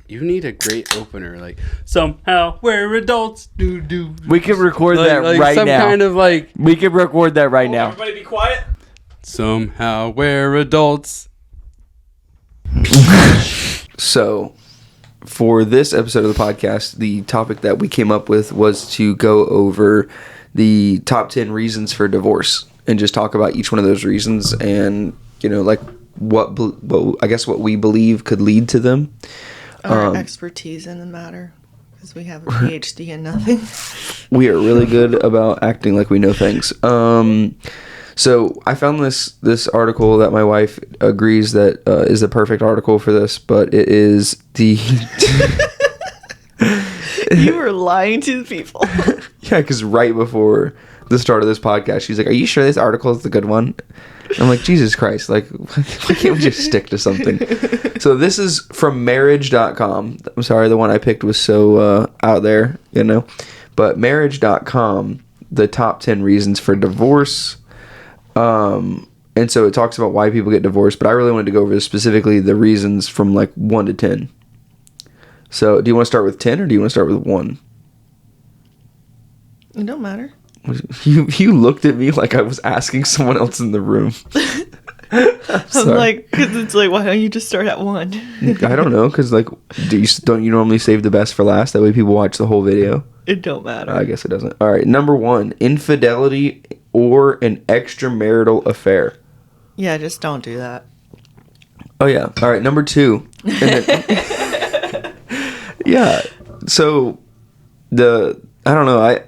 You need a great opener, like somehow we're adults. Do. We can record that right some now. Some kind of like. We can record that right now. Everybody, be quiet. Somehow we're adults. So, for this episode of the podcast, the topic that we came up with was to go over the top 10 reasons for divorce and just talk about each one of those reasons and, like what I guess what we believe could lead to them. Our expertise in the matter, because we have a PhD in nothing. We are really good about acting like we know things. So I found this article that my wife agrees that is the perfect article for this, but it is the... You were lying to the people. Yeah, because right before the start of this podcast, she's like, "Are you sure this article is the good one?" I'm like, Jesus Christ, like, why can't we just stick to something? So this is from marriage.com. I'm sorry, the one I picked was so out there, But marriage.com, the top 10 reasons for divorce. And so it talks about why people get divorced, but I really wanted to go over specifically the reasons from like 1 to 10. So do you want to start with 10 or do you want to start with 1? It don't matter. You looked at me like I was asking someone else in the room. I'm like, because it's like, why don't you just start at 1? I don't know, because like, don't you normally save the best for last? That way people watch the whole video. It don't matter. I guess it doesn't. All right, number 1, infidelity or an extramarital affair. Yeah, just don't do that. Oh yeah. All right, number 2. And then, yeah. So I don't know.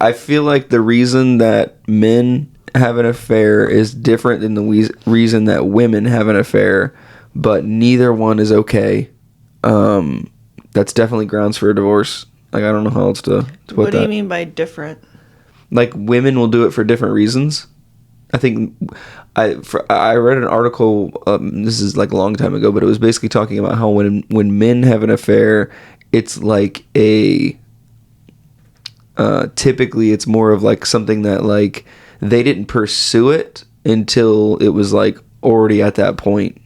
I feel like the reason that men have an affair is different than the reason that women have an affair, but neither one is okay. That's definitely grounds for a divorce. Like, I don't know how else to put that. What do you mean by different? Like, women will do it for different reasons. I think I read an article, this is like a long time ago, but it was basically talking about how when men have an affair, it's like typically it's more of like something that like they didn't pursue it until it was like already at that point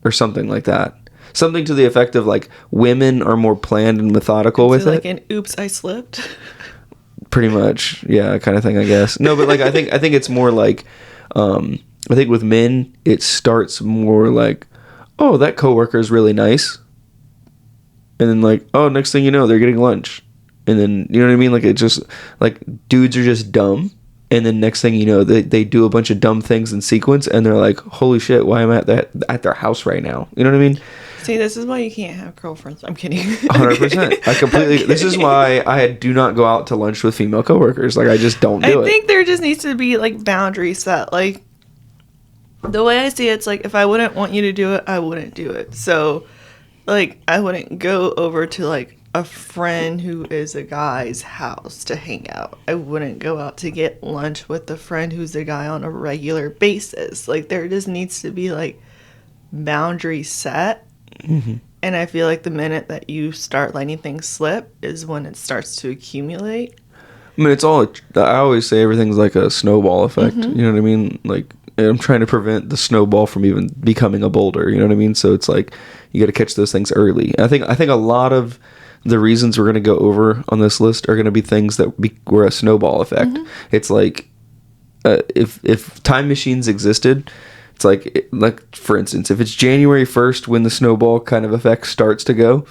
or something like that. Something to the effect of like women are more planned and methodical with like it. an oops, I slipped. Pretty much, yeah, kind of thing, I guess. No, but like I think it's more like I think with men it starts more like, oh, that coworker is really nice, and then like, oh, next thing you know, they're getting lunch, and then you know what I mean. Like it just like dudes are just dumb, and then next thing you know, they do a bunch of dumb things in sequence, and they're like, holy shit, why am I at their house right now? You know what I mean? See, this is why you can't have girlfriends. I'm kidding. 100%. I completely. This is why I do not go out to lunch with female coworkers. Like I just don't do it. I think there just needs to be like boundaries set. Like the way I see it, it's like if I wouldn't want you to do it, I wouldn't do it. So like I wouldn't go over to like a friend who is a guy's house to hang out. I wouldn't go out to get lunch with a friend who's a guy on a regular basis. Like there just needs to be like boundaries set. Mm-hmm. And I feel like the minute that you start letting things slip is when it starts to accumulate. I mean, I always say everything's like a snowball effect. Mm-hmm. You know what I mean? Like, I'm trying to prevent the snowball from even becoming a boulder. You know what I mean? So it's like, you got to catch those things early. I think a lot of the reasons we're going to go over on this list are going to be things that were a snowball effect. Mm-hmm. It's like, if time machines existed, it's like for instance, if it's January 1st when the snowball kind of effect starts to go,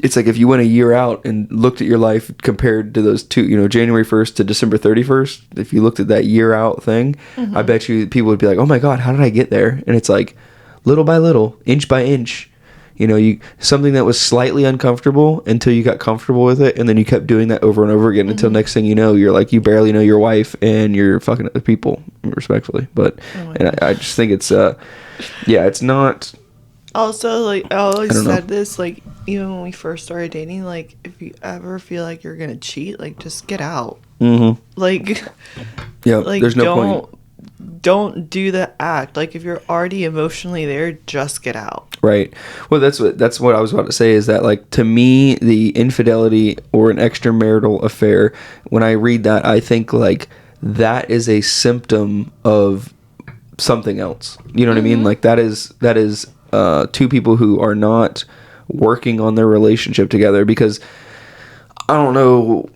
it's like if you went a year out and looked at your life compared to those two, January 1st to December 31st, if you looked at that year out thing, mm-hmm. I bet you people would be like, oh my God, how did I get there? And it's like little by little, inch by inch, something that was slightly uncomfortable until you got comfortable with it. And then you kept doing that over and over again mm-hmm. until next thing you know, you're like, you barely know your wife and you're fucking other people, respectfully. But, I just think it's, it's not. Also, like, I always said this, like, even when we first started dating, like, if you ever feel like you're gonna cheat, like, just get out. Mm-hmm. Like, yeah, like, there's no point. Don't do the act. Like, if you're already emotionally there, just get out. Right. Well, that's what I was about to say, is that, like, to me, the infidelity or an extramarital affair, when I read that, I think, like, that is a symptom of something else. You know what mm-hmm. I mean? Like, that is two people who are not working on their relationship together, because I don't know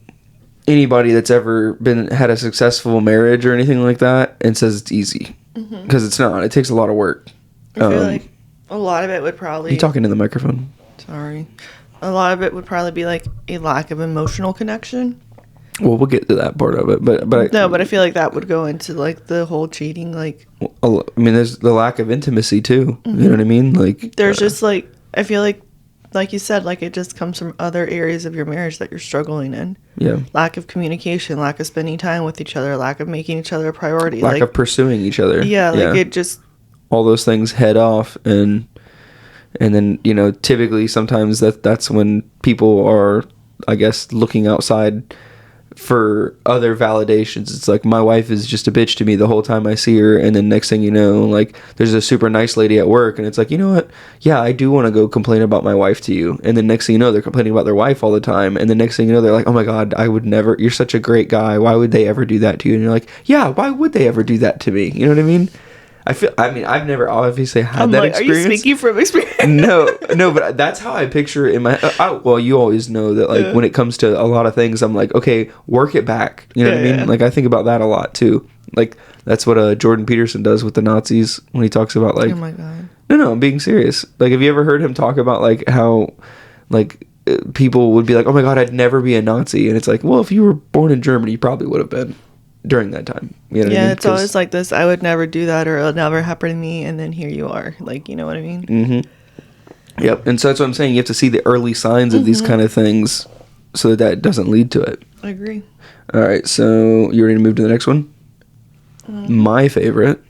anybody that's ever had a successful marriage or anything like that and says it's easy, because it's not. It takes a lot of work. I feel like a lot of it would probably... You talking in the microphone? Sorry. A lot of it would probably be like a lack of emotional connection. Well, we'll get to that part of it, but I feel like that would go into like the whole cheating. Like, I mean, there's the lack of intimacy too. You know what I mean? Like, there's just like, I feel like you said, like it just comes from other areas of your marriage that you're struggling in. Yeah. Lack of communication, lack of spending time with each other, lack of making each other a priority, lack of pursuing each other. Yeah, like it just... all those things head off, and then, you know, typically sometimes that's when people are, I guess, looking outside for other validations. It's like, my wife is just a bitch to me the whole time I see her, and then next thing you know, like, there's a super nice lady at work, and it's like, you know what, yeah, I do want to go complain about my wife to you, and then next thing you know, they're complaining about their wife all the time, and then next thing you know, they're like, oh my god, I would never, you're such a great guy, why would they ever do that to you? And you're like, yeah, why would they ever do that to me? You know what I mean? I've never obviously had that experience. Are you speaking from experience? No, but that's how I picture it in my... well, you always know that, like, when it comes to a lot of things, I'm like, okay, work it back. You know what I mean? Yeah. Like, I think about that a lot, too. Like, that's what Jordan Peterson does with the Nazis when he talks about, like... Oh, my God. No, I'm being serious. Like, have you ever heard him talk about, like, how, like, people would be like, oh, my God, I'd never be a Nazi. And it's like, well, if you were born in Germany, you probably would have been during that time. You know what I mean? It's always like this, I would never do that, or it'll never happen to me, and then here you are. Like, you know what I mean? Mm-hmm. Yep. And so that's what I'm saying. You have to see the early signs of these kind of things so that doesn't lead to it. I agree. All right. So you ready to move to the next one? My favorite.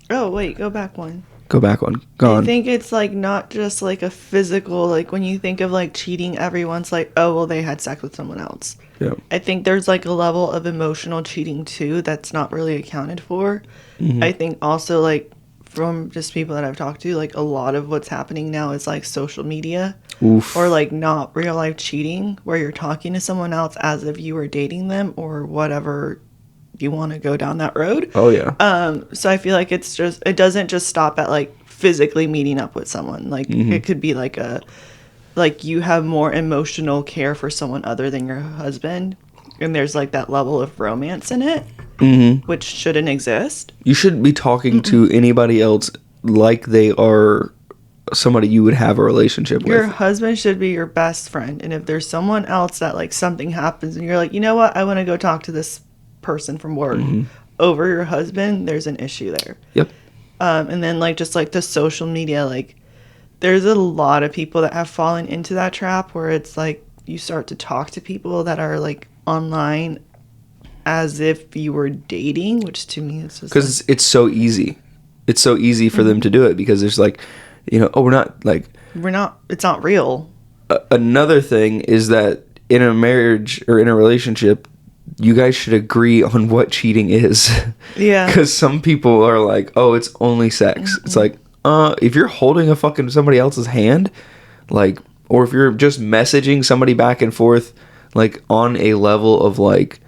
Oh, wait. Go back one. Go back one. Gone. I think it's like not just like a physical, like when you think of like cheating, everyone's like, oh, well, they had sex with someone else. Yeah. I think there's like a level of emotional cheating too that's not really accounted for. I think also, like, from just people that I've talked to, like a lot of what's happening now is like social media. Oof. Or like not real life cheating, where you're talking to someone else as if you were dating them or whatever you want to go down that road. Oh yeah. So I feel like it doesn't just stop at like physically meeting up with someone. Like it could be like you have more emotional care for someone other than your husband, and there's like that level of romance in it, which shouldn't exist. You shouldn't be talking to anybody else like they are somebody you would have a relationship with. Your husband should be your best friend, and if there's someone else that like something happens and you're like, you know what, I want to go talk to this person from work over your husband, there's an issue there. Yep. And then like just like the social media, like there's a lot of people that have fallen into that trap where it's like you start to talk to people that are like online as if you were dating, which to me is just because it's so easy. It's so easy for them to do it because there's like, you know, it's not real. Another thing is that in a marriage or in a relationship, you guys should agree on what cheating is. Yeah. Because some people are like, oh, it's only sex. It's like, if you're holding a fucking somebody else's hand, like, or if you're just messaging somebody back and forth, like, on a level of like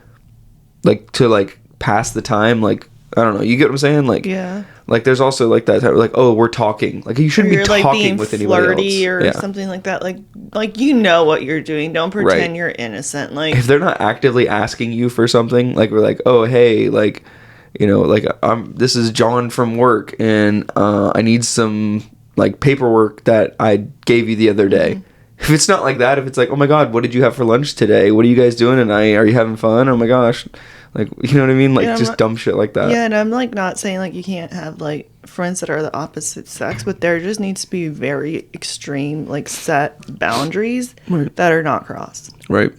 to like pass the time, like, I don't know, you get what I'm saying? Like, yeah. Like, there's also like that type of like, oh, we're talking. Like, you shouldn't be talking like being with anybody flirty else. or something like that. Like you know what you're doing. Don't pretend you're innocent. Like, if they're not actively asking you for something, like, we're like, oh, hey, like, you know, like, this is John from work, and I need some like paperwork that I gave you the other day. If it's not like that, if it's like, oh my god, what did you have for lunch today? What are you guys doing tonight? Are you having fun? Oh my gosh. Like, you know what I mean? Like, just dumb shit like that. Yeah, and I'm like not saying like you can't have like friends that are the opposite sex, but there just needs to be very extreme like set boundaries that are not crossed. Right.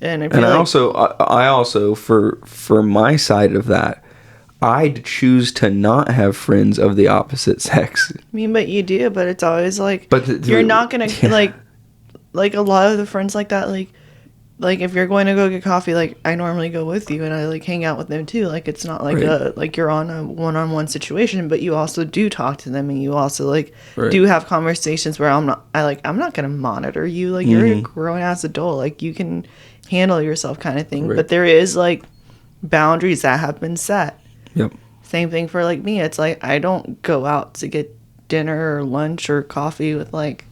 And I also for my side of that, I'd choose to not have friends of the opposite sex. I mean, but you do, but it's always like, but you're not gonna like a lot of the friends like that, like if you're going to go get coffee, like I normally go with you and I like hang out with them too. Like it's not like like you're on a one-on-one situation, but you also do talk to them and you also like do have conversations where I'm not gonna monitor you. Like you're a grown ass adult, like you can handle yourself kind of thing. But there is like boundaries that have been set. Yep. Same thing for like me. It's like I don't go out to get dinner or lunch or coffee with like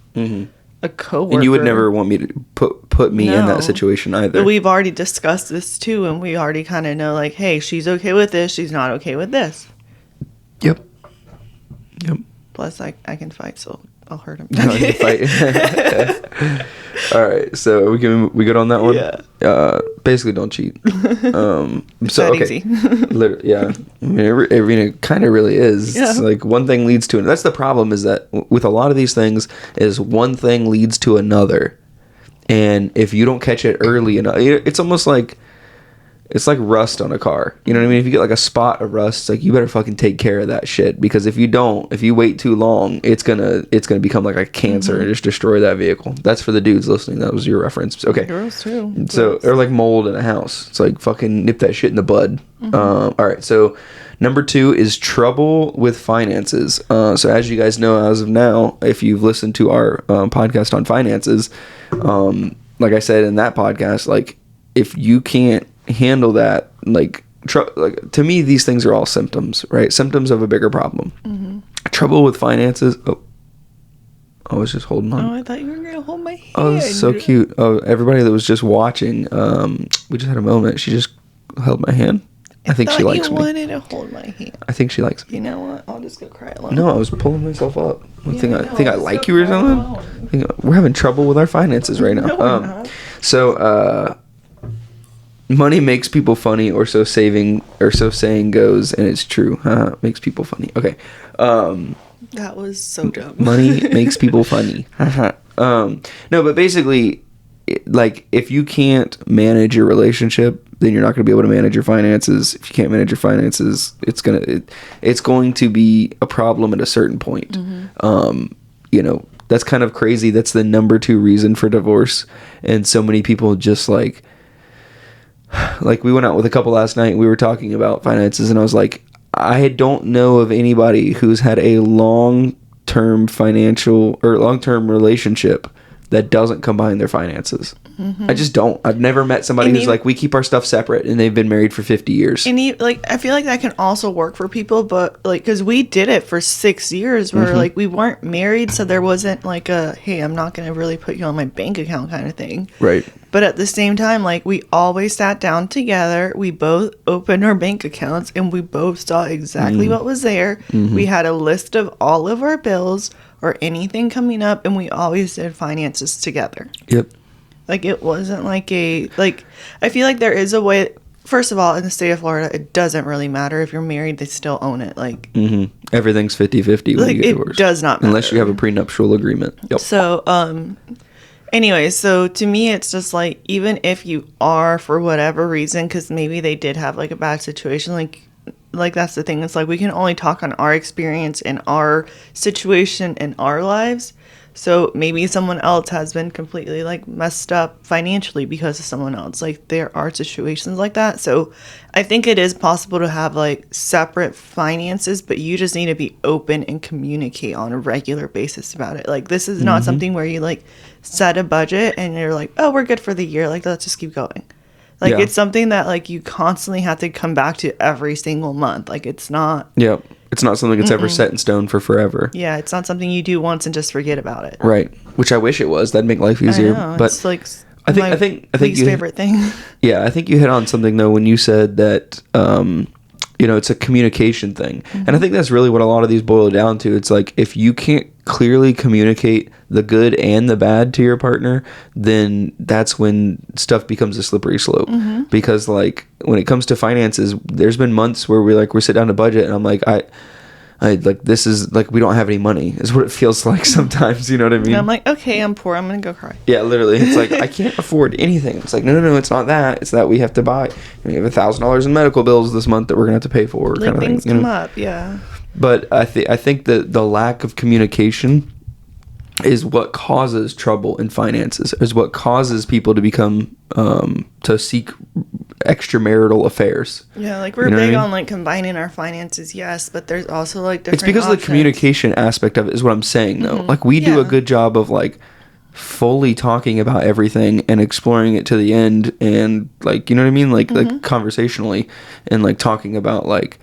a coworker. And you would never want me to put me in No. that situation either. But we've already discussed this too, and we already kind of know, like, hey, she's okay with this, she's not okay with this. Yep. Plus, I can fight, so I'll hurt him. No, you fight. All right, so we good on that one? Yeah. Basically, don't cheat. It's So that okay, easy. Yeah. I mean, it kind of really is. Yeah. It's like one thing leads to another. That's the problem. Is that with a lot of these things, is one thing leads to another, and if you don't catch it early enough, it's almost like. It's like rust on a car. You know what I mean? If you get like a spot of rust, it's like you better fucking take care of that shit, because if you wait too long, it's gonna become like a cancer and just destroy that vehicle. That's for the dudes listening. That was your reference. Okay. Girls too. So or like mold in a house. It's like fucking nip that shit in the bud. All right. So number 2 is trouble with finances. So as you guys know, as of now, if you've listened to our podcast on finances, like I said in that podcast, like if you can't handle that, like to me, these things are all symptoms, right? Symptoms of a bigger problem. Trouble with finances. Oh, I was just holding on. Oh, I thought you were gonna hold my hand. Oh, that's so cute. Oh, everybody that was just watching, we just had a moment. She just held my hand. I think she likes you me. wanted to hold my hand. I think she likes me. You know what? I'll just go cry alone. No, I was pulling myself up. I think I let's like go you or cry something. alone. I think we're having trouble with our finances right now. No, we're not. So, money makes people funny, or so saying goes, and it's true. Makes people funny. Okay. That was so dumb. Money makes people funny. No, but basically, like if you can't manage your relationship, then you're not going to be able to manage your finances. If you can't manage your finances, it's going to be a problem at a certain point. That's kind of crazy. That's the number 2 reason for divorce, and so many people just like we went out with a couple last night and we were talking about finances, and I was like, I don't know of anybody who's had a long-term financial or long-term relationship that doesn't combine their finances. I just don't. I've never met somebody who's like, we keep our stuff separate, and they've been married for 50 years. And I feel like that can also work for people, but like, because we did it for 6 years where like we weren't married, so there wasn't like a, hey, I'm not going to really put you on my bank account kind of thing. Right. But at the same time, like we always sat down together, we both opened our bank accounts, and we both saw exactly what was there. We had a list of all of our bills or anything coming up, and we always did finances together. Yep. Like, it wasn't like I feel like there is a way. First of all, in the state of Florida, it doesn't really matter if you're married, they still own it. Like, everything's 50-50 when you get divorced. It does not matter. Unless you have a prenuptial agreement. Yep. So, anyway, so to me, it's just like, even if you are, for whatever reason, because maybe they did have like a bad situation, like that's the thing. It's like, we can only talk on our experience and our situation in our lives. So maybe someone else has been completely like messed up financially because of someone else. Like, there are situations like that. So I think it is possible to have like separate finances, but you just need to be open and communicate on a regular basis about it. Like, this is not something where you like set a budget and you're like, oh, we're good for the year. Like, let's just keep going. Like, it's something that like you constantly have to come back to every single month. Like, it's not. Yep. It's not something that's ever set in stone for forever. Yeah, it's not something you do once and just forget about it. Right. Which I wish it was. That'd make life easier. I know, but it's like I think least favorite thing. Yeah, I think you hit on something though when you said that it's a communication thing. And I think that's really what a lot of these boil down to. It's like, if you can't clearly communicate the good and the bad to your partner, then that's when stuff becomes a slippery slope. Because like when it comes to finances, there's been months where we sit down to budget, and I'm like, I like, this is like, we don't have any money is what it feels like sometimes. You know what I mean? And I'm like, okay, I'm poor, I'm gonna go cry. Yeah, literally. It's like, I can't afford anything. It's like, no, it's not that. It's that we have to buy. We have $1,000 in medical bills this month that we're gonna have to pay for. Like, kind of things thing, come up, yeah. But I think that the lack of communication is what causes trouble in finances. Is what causes people to become to seek extramarital affairs. Yeah, like, we're You know what I big mean? on like combining our finances, yes, but there's also like different It's because of the options. communication aspect of it is what I'm saying though. Like, we do a Yeah. good job of like fully talking about everything and exploring it to the end, and like, you know what I mean? Like conversationally, and like talking about like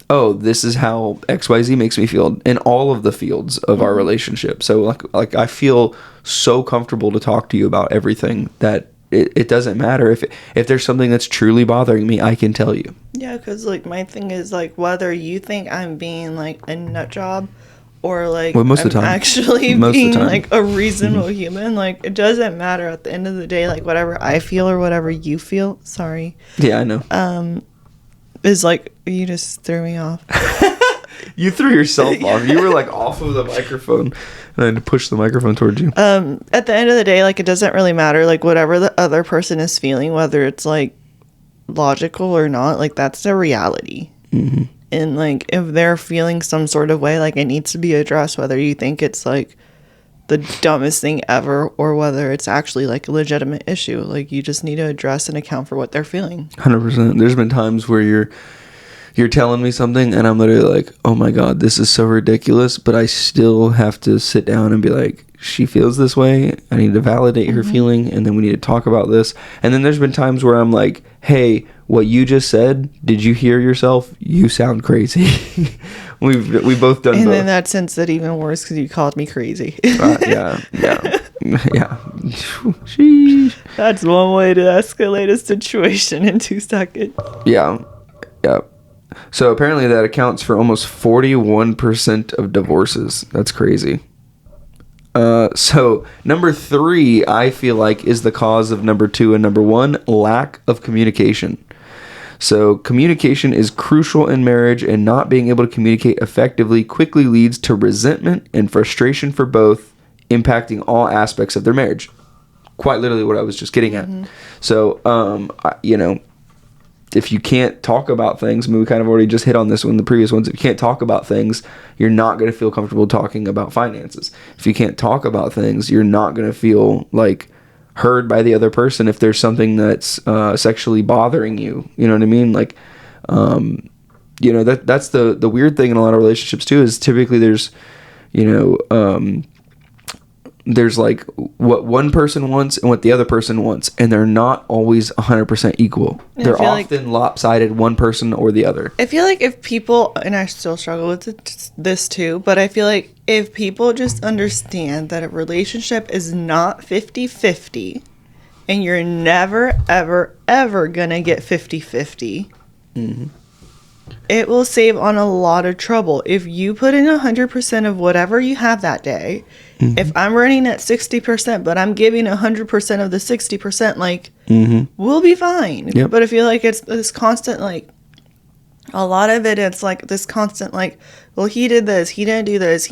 oh, this is how XYZ makes me feel in all of the fields of our relationship. So like I feel so comfortable to talk to you about everything that it doesn't matter if there's something that's truly bothering me, I can tell you. Yeah, because like my thing is like whether you think I'm being like a nut job or like Well, most I'm of the time. actually Most of the being time. like a reasonable human, like it doesn't matter at the end of the day. Like whatever I feel or whatever you feel, sorry, Yeah, I know. is like you just threw me off. You threw yourself off. You were like off of the microphone, and I had to push the microphone towards you. At the end of the day, like it doesn't really matter. Like whatever the other person is feeling, whether it's like logical or not, like that's the reality. Mm-hmm. And like if they're feeling some sort of way, like it needs to be addressed, whether you think it's like the dumbest thing ever or whether it's actually like a legitimate issue. Like you just need to address and account for what they're feeling. 100%. There's been times where you're telling me something and I'm literally like, oh my god, this is so ridiculous, but I still have to sit down and be like, she feels this way, I need to validate her feeling, and then we need to talk about this. And then there's been times where I'm like, hey, what you just said, did you hear yourself? You sound crazy. We've both done And both. in that sense, that even worse because you called me crazy. Yeah. Sheesh. That's one way to escalate a situation in 2 seconds. Yeah. So apparently that accounts for almost 41% of divorces. That's crazy. So number 3, I feel like, is the cause of number 2 and number 1, lack of communication. So communication is crucial in marriage, and not being able to communicate effectively quickly leads to resentment and frustration for both, impacting all aspects of their marriage. Quite literally what I was just getting at. So, if you can't talk about things, I mean, we kind of already just hit on this one, the previous ones. If you can't talk about things, you're not going to feel comfortable talking about finances. If you can't talk about things, you're not going to feel like heard by the other person if there's something that's sexually bothering you. You know what I mean? Like, that's the weird thing in a lot of relationships too, is typically there's like what one person wants and what the other person wants, and they're not always 100% equal. They're often lopsided, one person or the other. I feel like if people, and I still struggle with this too, but I feel like if people just understand that a relationship is not 50-50, and you're never, ever, ever gonna get 50-50, it will save on a lot of trouble. If you put in 100% of whatever you have that day, if I'm running at 60%, but I'm giving 100% of the 60%, like, we'll be fine. Yep. But I feel like it's this constant, like, a lot of it's like this constant, like, well, he did this, he didn't do this,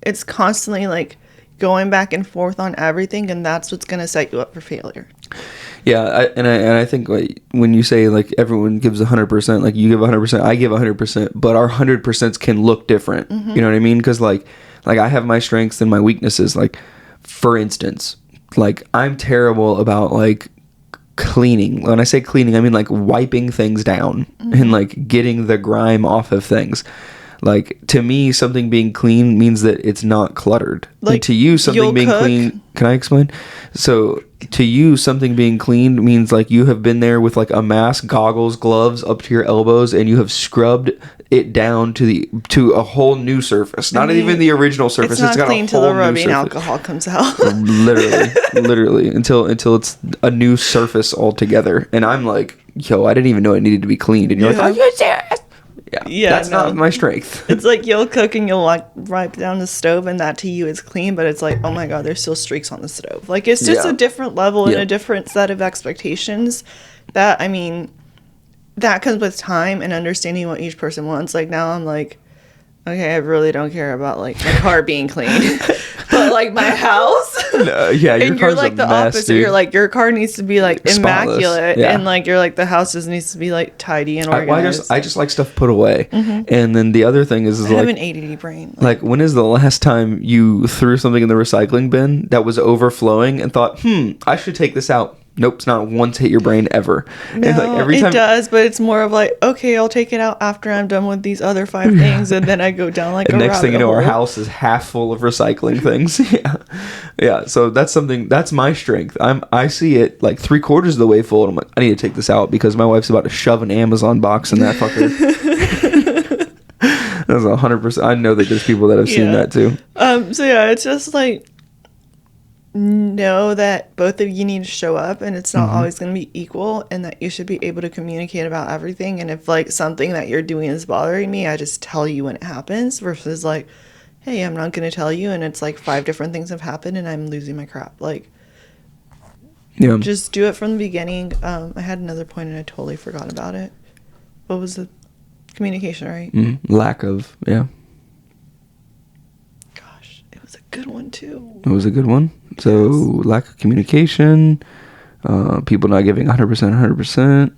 it's constantly, like, going back and forth on everything, and that's what's going to set you up for failure. Yeah, I think like, when you say like everyone gives 100%, like you give 100%, I give 100%, but our 100% can look different. You know what I mean? Because like I have my strengths and my weaknesses. Like, for instance, like I'm terrible about like cleaning. When I say cleaning, I mean like wiping things down and like getting the grime off of things. Like, to me, something being clean means that it's not cluttered. Like, and to you, something being clean... Can I explain? So, to you, something being clean means, like, you have been there with, like, a mask, goggles, gloves up to your elbows, and you have scrubbed it down to a whole new surface. Not even the original surface. It's not a clean whole till the new rubbing surface. alcohol comes out. literally. Until it's a new surface altogether. And I'm like, yo, I didn't even know it needed to be cleaned. And you're like, are you serious? Yeah, that's not my strength. It's like you'll cook and you'll like wipe down the stove, and that to you is clean, but it's like, oh my god, there's still streaks on the stove. Like, it's just a different level and a different set of expectations that, I mean, that comes with time and understanding what each person wants. Like, now I'm like, okay, I really don't care about like my car being clean, but like my house. No, yeah, your and you're like the mess, opposite. dude. You're like, your car needs to be like immaculate, yeah. and like you're like the house just needs to be like tidy and organized. I just like stuff put away. And then the other thing is I like, have an ADD brain. Like, when is the last time you threw something in the recycling bin that was overflowing and thought, I should take this out? Nope, it's not once hit your brain ever. No, and like every time it does, but it's more of like, okay, I'll take it out after I'm done with these other 5 things, and then I go down like and a next thing you know, rabbit our hole. house is half full of recycling things. Yeah. So that's my strength. I see it like 3/4 of the way full, and I'm like, I need to take this out because my wife's about to shove an Amazon box in that fucker. That's 100%. I know that there's people that have seen that too. So yeah, it's just like, know that both of you need to show up, and it's not always going to be equal, and that you should be able to communicate about everything. And if like something that you're doing is bothering me, I just tell you when it happens, versus like, hey, I'm not going to tell you, and it's like 5 different things have happened and I'm losing my crap. Like, Yeah. just do it from the beginning. I had another point and I totally forgot about it. What was the communication, right? Lack of, yeah. Gosh, it was a good one too. It was a good one. So, lack of communication, people not giving 100%,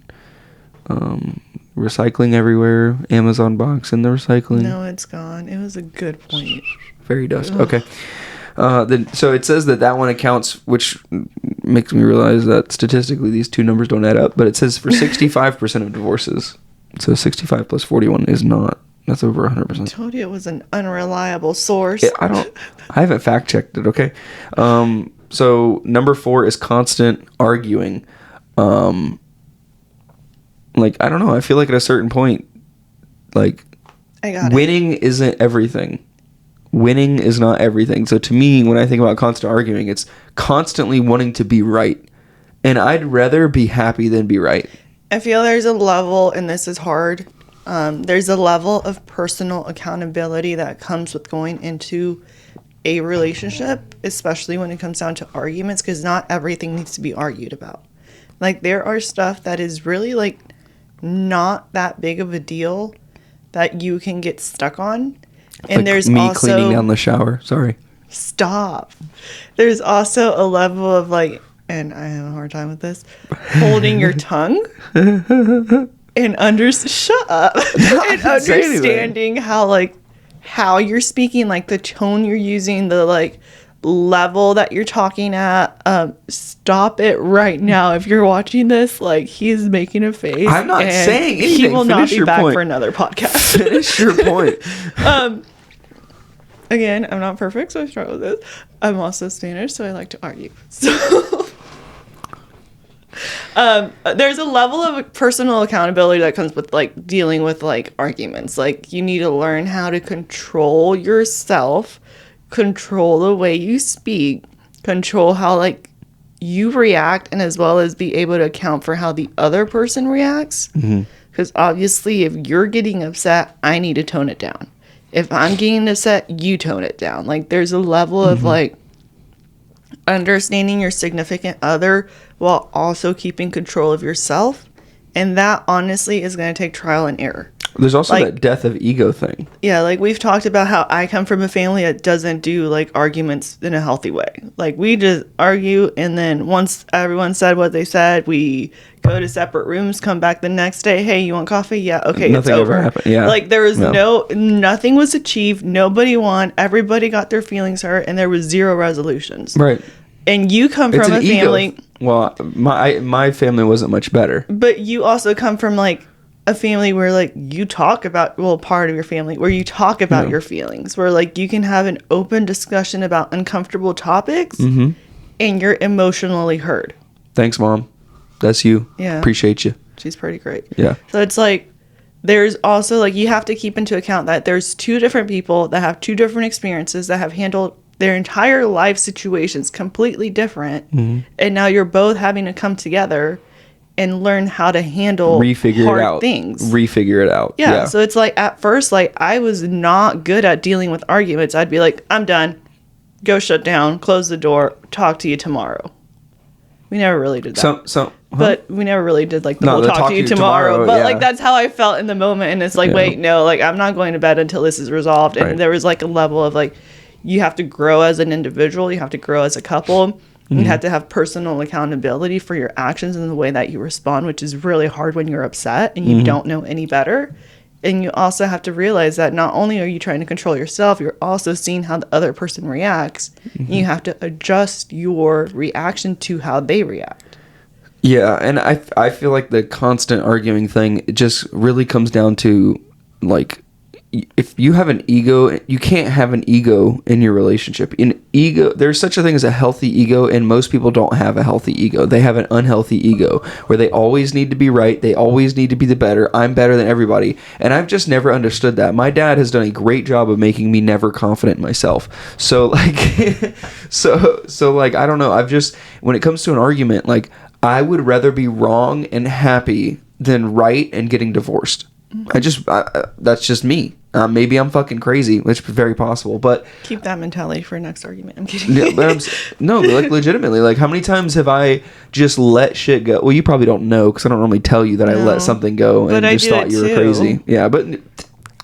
recycling everywhere, Amazon box in the recycling. No, it's gone. It was a good point. Fairy dust. Okay. Then, so it says that one accounts, which makes me realize that statistically these two numbers don't add up, but it says for 65% of divorces. So 65 plus 41 is not, that's over 100%. I told you it was an unreliable source. I haven't fact checked it, okay? So number 4 is constant arguing. Like, I don't know, I feel like at a certain point, like, I got winning isn't everything. Winning is not everything. So to me, when I think about constant arguing, it's constantly wanting to be right. And I'd rather be happy than be right. I feel there's a level, and this is hard, there's a level of personal accountability that comes with going into a relationship, especially when it comes down to arguments, because not everything needs to be argued about. Like, there are stuff that is really, like, not that big of a deal that you can get stuck on. And Like there's me also cleaning down the shower. Sorry. Stop. There's also a level of like, and I have a hard time with this, holding your tongue and shut up and understanding how you're speaking, like the tone you're using, the like level that you're talking at. Stop it right now. If you're watching this, like, he's making a face. I'm not saying anything. He will not Finish be back point. for another podcast. Finish your point. Again, I'm not perfect, so I struggle with this. I'm also Spanish, so I like to argue. So there's a level of personal accountability that comes with like dealing with like arguments. Like, you need to learn how to control yourself, control the way you speak, control how like you react, and as well as be able to account for how the other person reacts. Because obviously, if you're getting upset, I need to tone it down. If I'm getting upset, you tone it down. Like, there's a level of like understanding your significant other while also keeping control of yourself. And that honestly is going to take trial and error. There's also Like, that death of ego thing. Yeah, like we've talked about how I come from a family that doesn't do like arguments in a healthy way. Like, we just argue, and then once everyone said what they said, we go to separate rooms, come back the next day. Hey, you want coffee? Yeah, okay, Nothing it's over. ever happened. Yeah. Like, there was nothing was achieved. Nobody won. Everybody got their feelings hurt, and there was 0 resolutions. Right. And you come from a family. Well, my family wasn't much better. But you also come from like a family where like you talk about, well, part of your family where you talk about your feelings, where like you can have an open discussion about uncomfortable topics, and you're emotionally heard. Thanks, Mom. That's you. Yeah. Appreciate you. She's pretty great. Yeah. So it's like, there's also like, you have to keep into account that there's 2 different people that have 2 different experiences that have handled their entire life situations completely different. And now you're both having to come together and learn how to handle hard things. Refigure it out. Yeah. So it's like, at first, like, I was not good at dealing with arguments. I'd be like, I'm done. Go shut down. Close the door. Talk to you tomorrow. We never really did that. But we never really did like the whole talk to you tomorrow. But like, that's how I felt in the moment. And it's like, wait, no, like, I'm not going to bed until this is resolved. And there was like a level of like, you have to grow as an individual. You have to grow as a couple. You have to have personal accountability for your actions and the way that you respond, which is really hard when you're upset and you don't know any better. And you also have to realize that not only are you trying to control yourself, you're also seeing how the other person reacts. And you have to adjust your reaction to how they react. Yeah, and I feel like the constant arguing thing, it just really comes down to like if you have an ego, you can't have an ego in your relationship. In ego, there's such a thing as a healthy ego, and most people don't have a healthy ego. They have an unhealthy ego where they always need to be right. They always need to be the better. I'm better than everybody. And I've just never understood that. My dad has done a great job of making me never confident in myself. So like, so like, I don't know. I've just, when it comes to an argument, like, I would rather be wrong and happy than right and getting divorced. That's just me. Maybe I'm fucking crazy, which is very possible, but keep that mentality for next argument. I'm kidding. Yeah, but like legitimately, like how many times have I just let shit go? Well, you probably don't know because I don't normally tell you that I let something go and just thought you were crazy. Yeah, but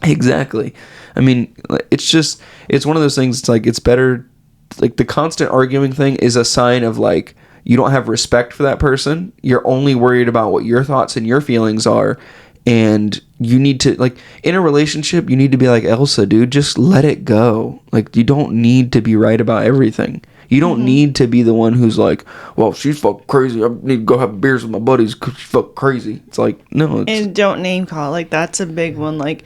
exactly. I mean, it's one of those things. It's like, it's better. Like, the constant arguing thing is a sign of like, you don't have respect for that person. You're only worried about what your thoughts and your feelings are. And you need to, like, in a relationship, you need to be like, Elsa, dude, just let it go. Like, you don't need to be right about everything. You don't need to be the one who's like, well, she's fucking crazy. I need to go have beers with my buddies because she's fucking crazy. It's like, no. And don't name call. Like, that's a big one. Like,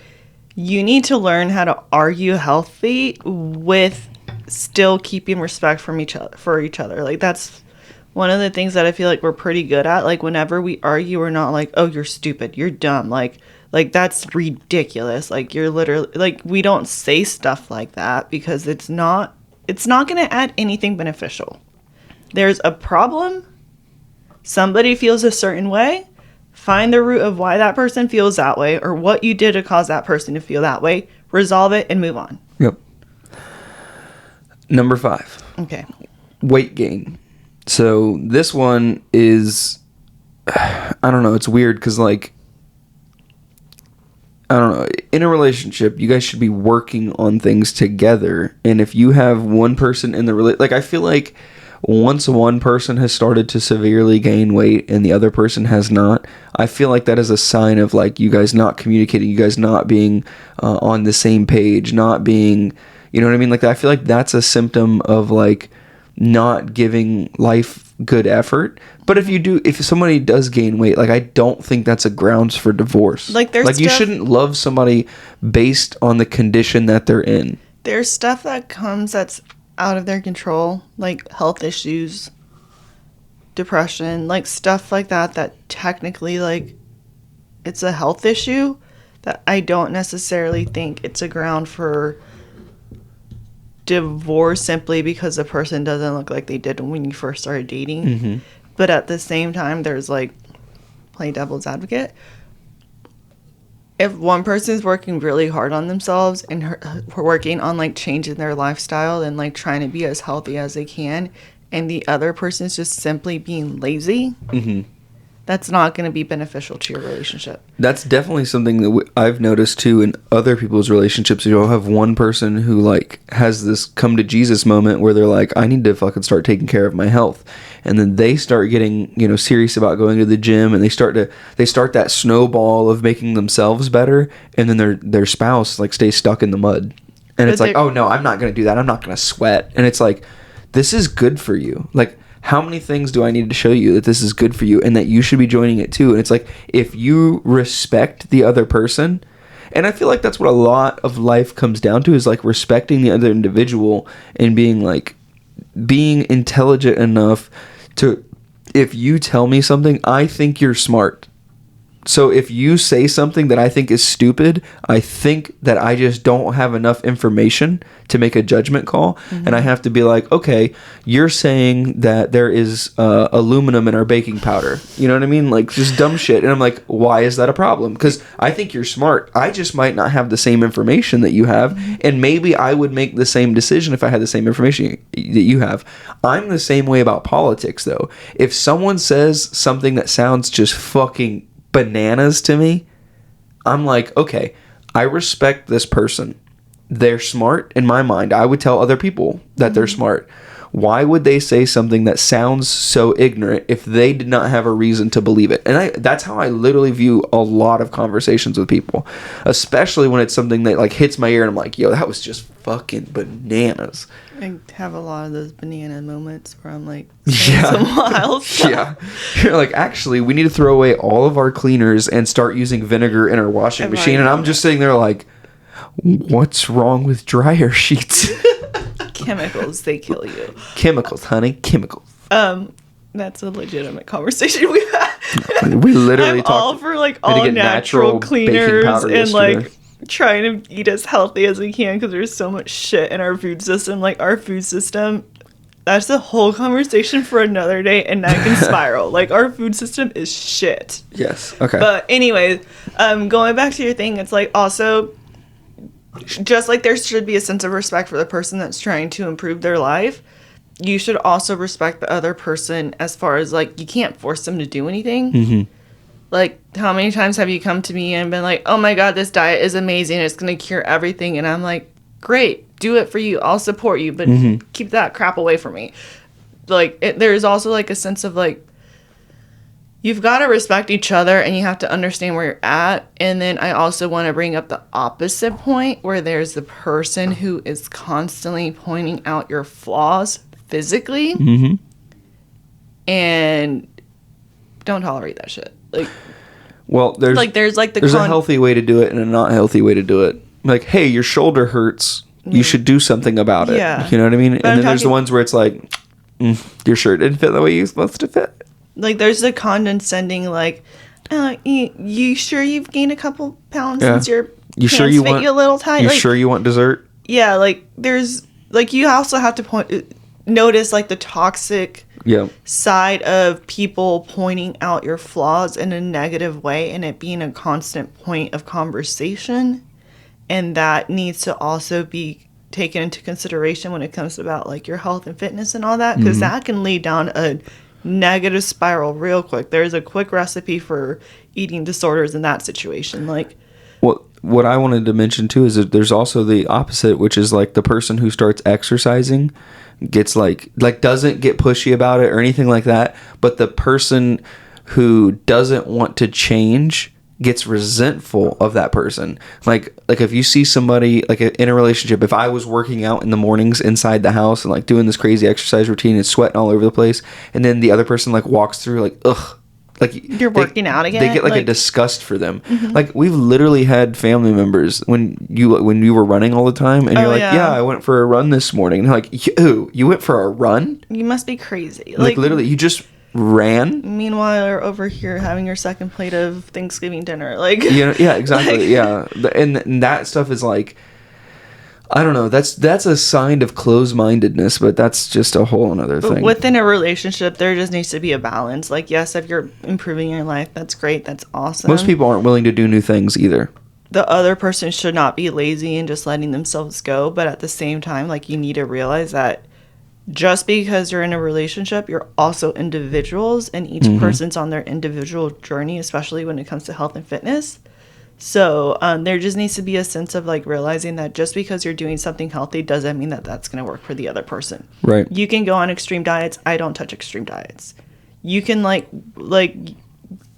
you need to learn how to argue healthy with still keeping respect from each other. Like, that's one of the things that I feel like we're pretty good at. Like, whenever we argue, we're not like, oh, you're stupid, you're dumb. Like that's ridiculous. Like, you're literally, like, we don't say stuff like that because it's not going to add anything beneficial. There's a problem. Somebody feels a certain way. Find the root of why that person feels that way or what you did to cause that person to feel that way. Resolve it and move on. Yep. Number 5. Okay. Weight gain. So this one is, I don't know, it's weird because, like, I don't know, in a relationship, you guys should be working on things together. And if you have one person in the like, I feel like once one person has started to severely gain weight and the other person has not, I feel like that is a sign of, like, you guys not communicating, you guys not being on the same page, not being, you know what I mean? Like, I feel like that's a symptom of, like, not giving life good effort. But if somebody does gain weight, like, I don't think that's a grounds for divorce. Like, you shouldn't love somebody based on the condition that they're in. There's stuff that comes that's out of their control, like health issues, depression, like stuff like that technically, like, it's a health issue that I don't necessarily think it's a ground for divorce simply because the person doesn't look like they did when you first started dating. Mm-hmm. But at the same time, there's, like, play devil's advocate. If one person's working really hard on themselves and working on, like, changing their lifestyle and, like, trying to be as healthy as they can, and the other person's just simply being lazy, that's not going to be beneficial to your relationship. That's definitely something that I've noticed too in other people's relationships. You'll have one person who, like, has this come to Jesus moment where they're like, I need to fucking start taking care of my health. And then they start getting, you know, serious about going to the gym, and they start that snowball of making themselves better. And then their spouse, like, stays stuck in the mud. And it's like, oh no, I'm not going to do that. I'm not going to sweat. And it's like, this is good for you. Like, how many things do I need to show you that this is good for you and that you should be joining it too? And it's like, if you respect the other person, and I feel like that's what a lot of life comes down to, is, like, respecting the other individual and being intelligent enough to, if you tell me something, I think you're smart. So if you say something that I think is stupid, I think that I just don't have enough information to make a judgment call. Mm-hmm. And I have to be like, okay, you're saying that there is aluminum in our baking powder. You know what I mean? Like, just dumb shit. And I'm like, why is that a problem? Because I think you're smart. I just might not have the same information that you have. Mm-hmm. And maybe I would make the same decision if I had the same information that you have. I'm the same way about politics, though. If someone says something that sounds just fucking bananas to me, I'm like, okay, I respect this person. They're smart in my mind. I would tell other people that they're smart. Why would they say something that sounds so ignorant if they did not have a reason to believe it? And that's how I literally view a lot of conversations with people, especially when it's something that, like, hits my ear and I'm like, yo, that was just fucking bananas. I have a lot of those banana moments where I'm like, some wild stuff. Yeah. You're like, actually, we need to throw away all of our cleaners and start using vinegar in our washing machine. And I'm just sitting there like, What's wrong with dryer sheets? Chemicals, they kill you. Chemicals, honey, chemicals. That's a legitimate conversation we've had. We literally I'm all talked. for like had to all get natural natural baking cleaners powder and yesterday. like trying to eat as healthy as we can because there's so much shit in our food system. Like our food system, that's the whole conversation for another day, and that can spiral. Like our food system is shit. Yes. Okay. But anyways, going back to your thing, it's like also just like there should be a sense of respect for the person that's trying to improve their life. You should also respect the other person as far as like you can't force them to do anything. Mm-hmm. Like how many times have you come to me and been like, "Oh my God, this diet is amazing. It's gonna cure everything," and I'm like, "Great, do it for you. I'll support you, but keep that crap away from me." Like there's also like a sense of like you've got to respect each other and you have to understand where you're at. And then I also want to bring up the opposite point where there's the person who is constantly pointing out your flaws physically and don't tolerate that shit. Like, well, there's a healthy way to do it and a not healthy way to do it. Like, hey, your shoulder hurts. You should do something about it. Yeah. You know what I mean? But And then there's the ones where it's like, your shirt didn't fit the way you're supposed to fit. Like, there's the condescending, like, you sure you've gained a couple pounds since your you pants sure you fit want you a little tight? You like, sure you want dessert? Yeah, like, there's, like, you also have to notice, like, the toxic side of people pointing out your flaws in a negative way and it being a constant point of conversation. And that needs to also be taken into consideration when it comes about, like, your health and fitness and all that, because that can lead down a negative spiral real quick. There's a quick recipe for eating disorders in that situation. Like, what I wanted to mention too is that there's also the opposite, which is like the person who starts exercising gets like doesn't get pushy about it or anything like that, but the person who doesn't want to change gets resentful of that person. Like if you see somebody like in a relationship, if I was working out in the mornings inside the house and like doing this crazy exercise routine and sweating all over the place, and then the other person like walks through like, ugh, like you're working out again. They get like a disgust for them. Like we've literally had family members when you were running all the time and you're like, yeah, I went for a run this morning. And they're like, you went for a run? You must be crazy. Like literally, you just ran. Meanwhile, you're over here having your second plate of Thanksgiving dinner. Like, yeah, exactly. Yeah, and that stuff is like, I don't know. That's a sign of closed-mindedness, but that's just a whole another thing. Within a relationship, there just needs to be a balance. Like, yes, if you're improving your life, that's great. That's awesome. Most people aren't willing to do new things either. The other person should not be lazy and just letting themselves go. But at the same time, like, you need to realize that just because you're in a relationship, you're also individuals, and each person's on their individual journey, especially when it comes to health and fitness. So there just needs to be a sense of like realizing that just because you're doing something healthy doesn't mean that that's going to work for the other person. Right. You can go on extreme diets. I don't touch extreme diets. You can like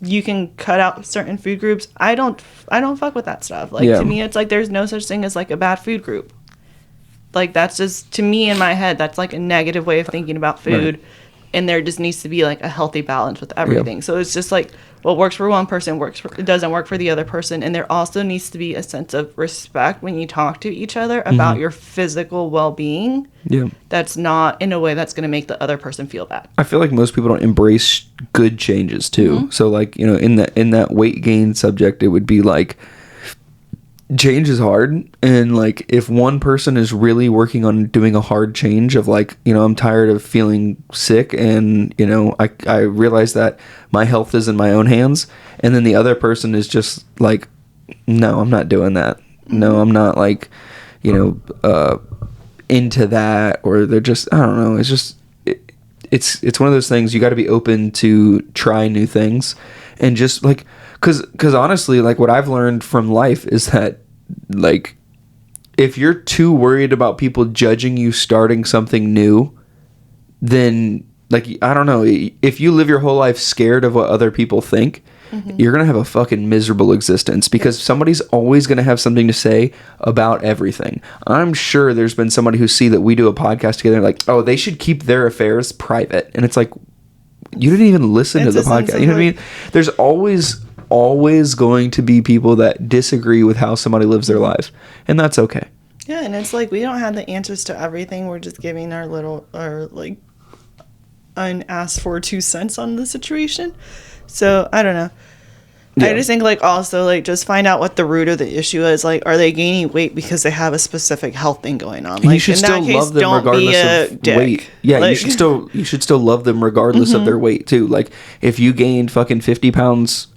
you can cut out certain food groups. I don't fuck with that stuff. Like to me, it's like there's no such thing as like a bad food group. Like that's just, to me in my head, that's like a negative way of thinking about food. Right. And there just needs to be like a healthy balance with everything. Yep. So it's just like what works for one person it doesn't work for the other person. And there also needs to be a sense of respect when you talk to each other about your physical well-being. Yeah. That's not in a way that's going to make the other person feel bad. I feel like most people don't embrace good changes too. So like, you know, in that weight gain subject, it would be like, change is hard, and like if one person is really working on doing a hard change of like, you know, I'm tired of feeling sick, and you know, I realize that my health is in my own hands, and then the other person is just like, no, I'm not doing that. No, I'm not like, you know, into that, or they're just, I don't know, it's just it's one of those things you got to be open to try new things, and just like because honestly, like what I've learned from life is that like if you're too worried about people judging you starting something new, then like, I don't know, if you live your whole life scared of what other people think, you're gonna have a fucking miserable existence, because somebody's always gonna have something to say about everything. I'm sure there's been somebody who see that we do a podcast together like, oh, they should keep their affairs private, and it's like, you didn't even listen to the podcast. You know what I mean? There's always always going to be people that disagree with how somebody lives their life, and that's okay. Yeah, and it's like we don't have the answers to everything. We're just giving our like unasked for 2 cents on the situation. So I don't know. Yeah. I just think like also like just find out what the root of the issue is. Like, are they gaining weight because they have a specific health thing going on? Like, You should in still that case, love them don't be regardless a of dick. weight. Yeah, Like, you should still love them regardless of their weight too. Like, if you gained fucking 50 pounds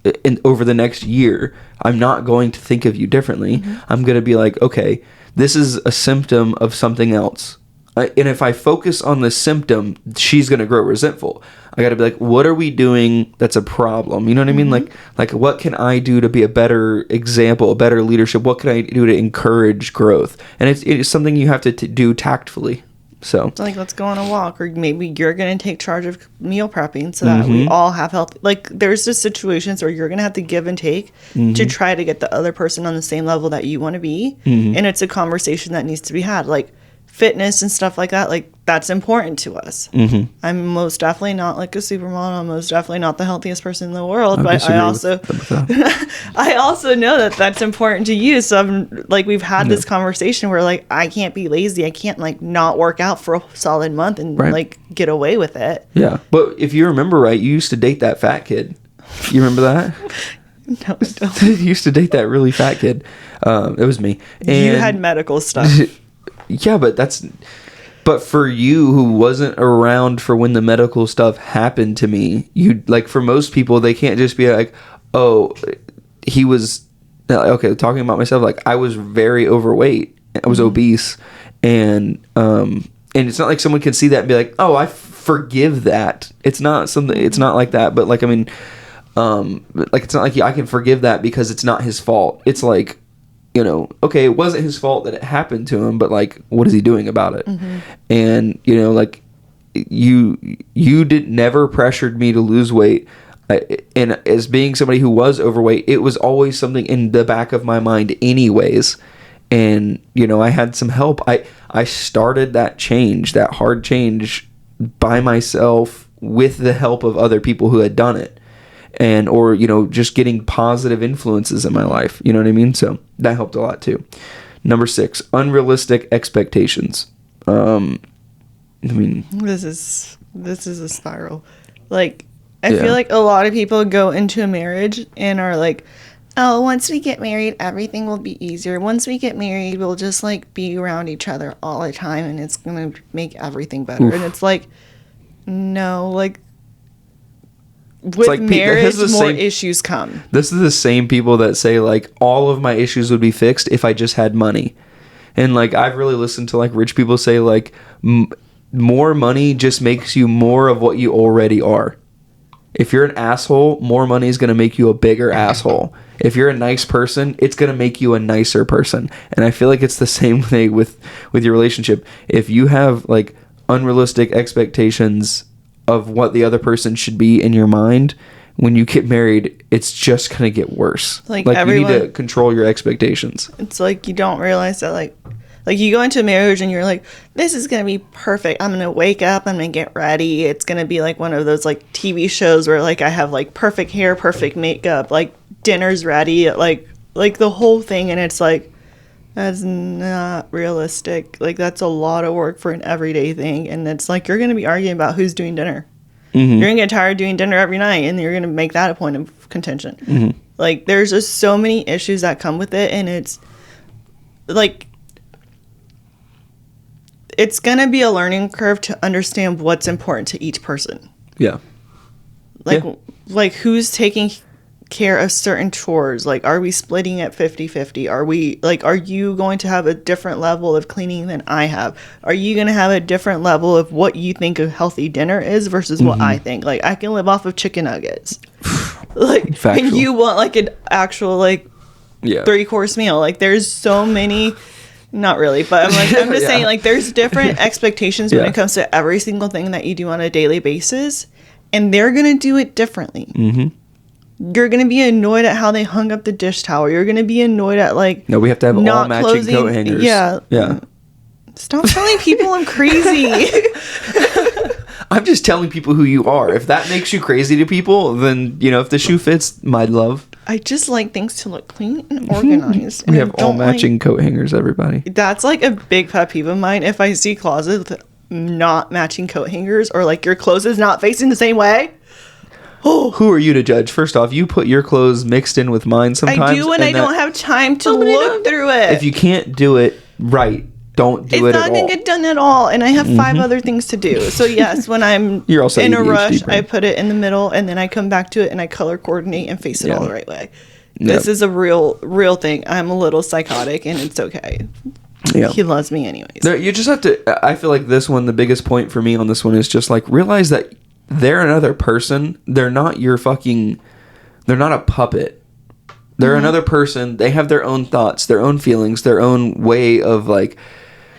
over the next year, I'm not going to think of you differently. I'm gonna be like, okay, this is a symptom of something else. And if I focus on the symptom, she's gonna grow resentful. I gotta be like, what are we doing that's a problem? You know what I mean? Like what can I do to be a better example, a better leadership? What can I do to encourage growth? And it's something you have to do tactfully. So it's like, let's go on a walk, or maybe you're going to take charge of meal prepping so that we all have health. Like, there's just situations where you're going to have to give and take to try to get the other person on the same level that you want to be. And it's a conversation that needs to be had. Like, fitness and stuff like that, like, that's important to us. I'm most definitely not like a supermodel. I'm most definitely not the healthiest person in the world, but I also I also know that that's important to you. So I'm like, we've had this conversation where like, I can't be lazy. I can't like not work out for a solid month and like get away with it. Yeah, but if you remember right, you used to date that fat kid. You remember that? No, I don't. You used to date that really fat kid. It was me. And You had medical stuff. Yeah, but for you who wasn't around for when the medical stuff happened to me, you like, for most people, they can't just be like, oh, he was okay. Talking about myself, like, I was very overweight. I was obese, and it's not like someone can see that and be like, oh, I forgive that. It's not something. It's not like that. But like, I mean, like, it's not like I can forgive that because it's not his fault. It's like, you know, okay, it wasn't his fault that it happened to him, but like, what is he doing about it? And, you know, like, you never pressured me to lose weight. And as being somebody who was overweight, it was always something in the back of my mind anyways. And, you know, I had some help. I started that change, that hard change, by myself with the help of other people who had done it. And, or, you know, just getting positive influences in my life. You know what I mean? So that helped a lot too. Number 6, unrealistic expectations. I mean, this is a spiral. Like, I feel like a lot of people go into a marriage and are like, oh, once we get married, everything will be easier. Once we get married, we'll just like be around each other all the time and it's going to make everything better. Oof. And it's like, no, like, with like marriage, more issues come. This is the same people that say like, all of my issues would be fixed if I just had money. And like, I've really listened to like rich people say like, more money just makes you more of what you already are. If you're an asshole, more money is going to make you a bigger asshole. If you're a nice person, it's going to make you a nicer person. And I feel like it's the same thing with your relationship. If you have like unrealistic expectations of what the other person should be in your mind, when you get married, it's just going to get worse. Like you need to control your expectations. It's like you don't realize that like you go into marriage and you're like, this is going to be perfect. I'm going to wake up, I'm going to get ready. It's going to be like one of those like TV shows where like I have like perfect hair, perfect makeup, like dinner's ready, like the whole thing. And it's like, that's not realistic. Like, that's a lot of work for an everyday thing. And it's like, you're going to be arguing about who's doing dinner. You're going to get tired of doing dinner every night, and you're going to make that a point of contention. Like, there's just so many issues that come with it. And it's like, it's going to be a learning curve to understand what's important to each person. Yeah. Like who's taking care of certain chores? Like, are we splitting it 50-50? Are we like, are you going to have a different level of cleaning than I have? Are you going to have a different level of what you think a healthy dinner is versus what I think? Like, I can live off of chicken nuggets. Like, factual. And you want like an actual like 3-course meal. Like, there's so many, not really, but I'm just saying, like, there's different expectations when it comes to every single thing that you do on a daily basis, and they're going to do it differently. You're going to be annoyed at how they hung up the dish towel. You're going to be annoyed at, like... No, we have to have all matching coat hangers. Yeah. Stop telling people I'm crazy. I'm just telling people who you are. If that makes you crazy to people, then, you know, if the shoe fits, my love. I just like things to look clean and organized. We and have all matching coat hangers, everybody. That's like a big pet peeve of mine. If I see closets with not matching coat hangers, or like your clothes is not facing the same way. Who are you to judge? First off, you put your clothes mixed in with mine sometimes. I do when I don't have time to look through it. If you can't do it right, don't do it at all. It's not going to get done at all, and I have 5 other things to do. So yes, when I'm You're also in a ADHD rush, brain. I put it in the middle, and then I come back to it, and I color coordinate and face it all the right way. Yeah. This is a real thing. I'm a little psychotic, and it's okay. Yeah. He loves me anyways. You just have to, I feel like this one, the biggest point for me on this one is just like, realize that they're another person. They're not your fucking, they're not a puppet. They're another person. They have their own thoughts, their own feelings, their own way of like,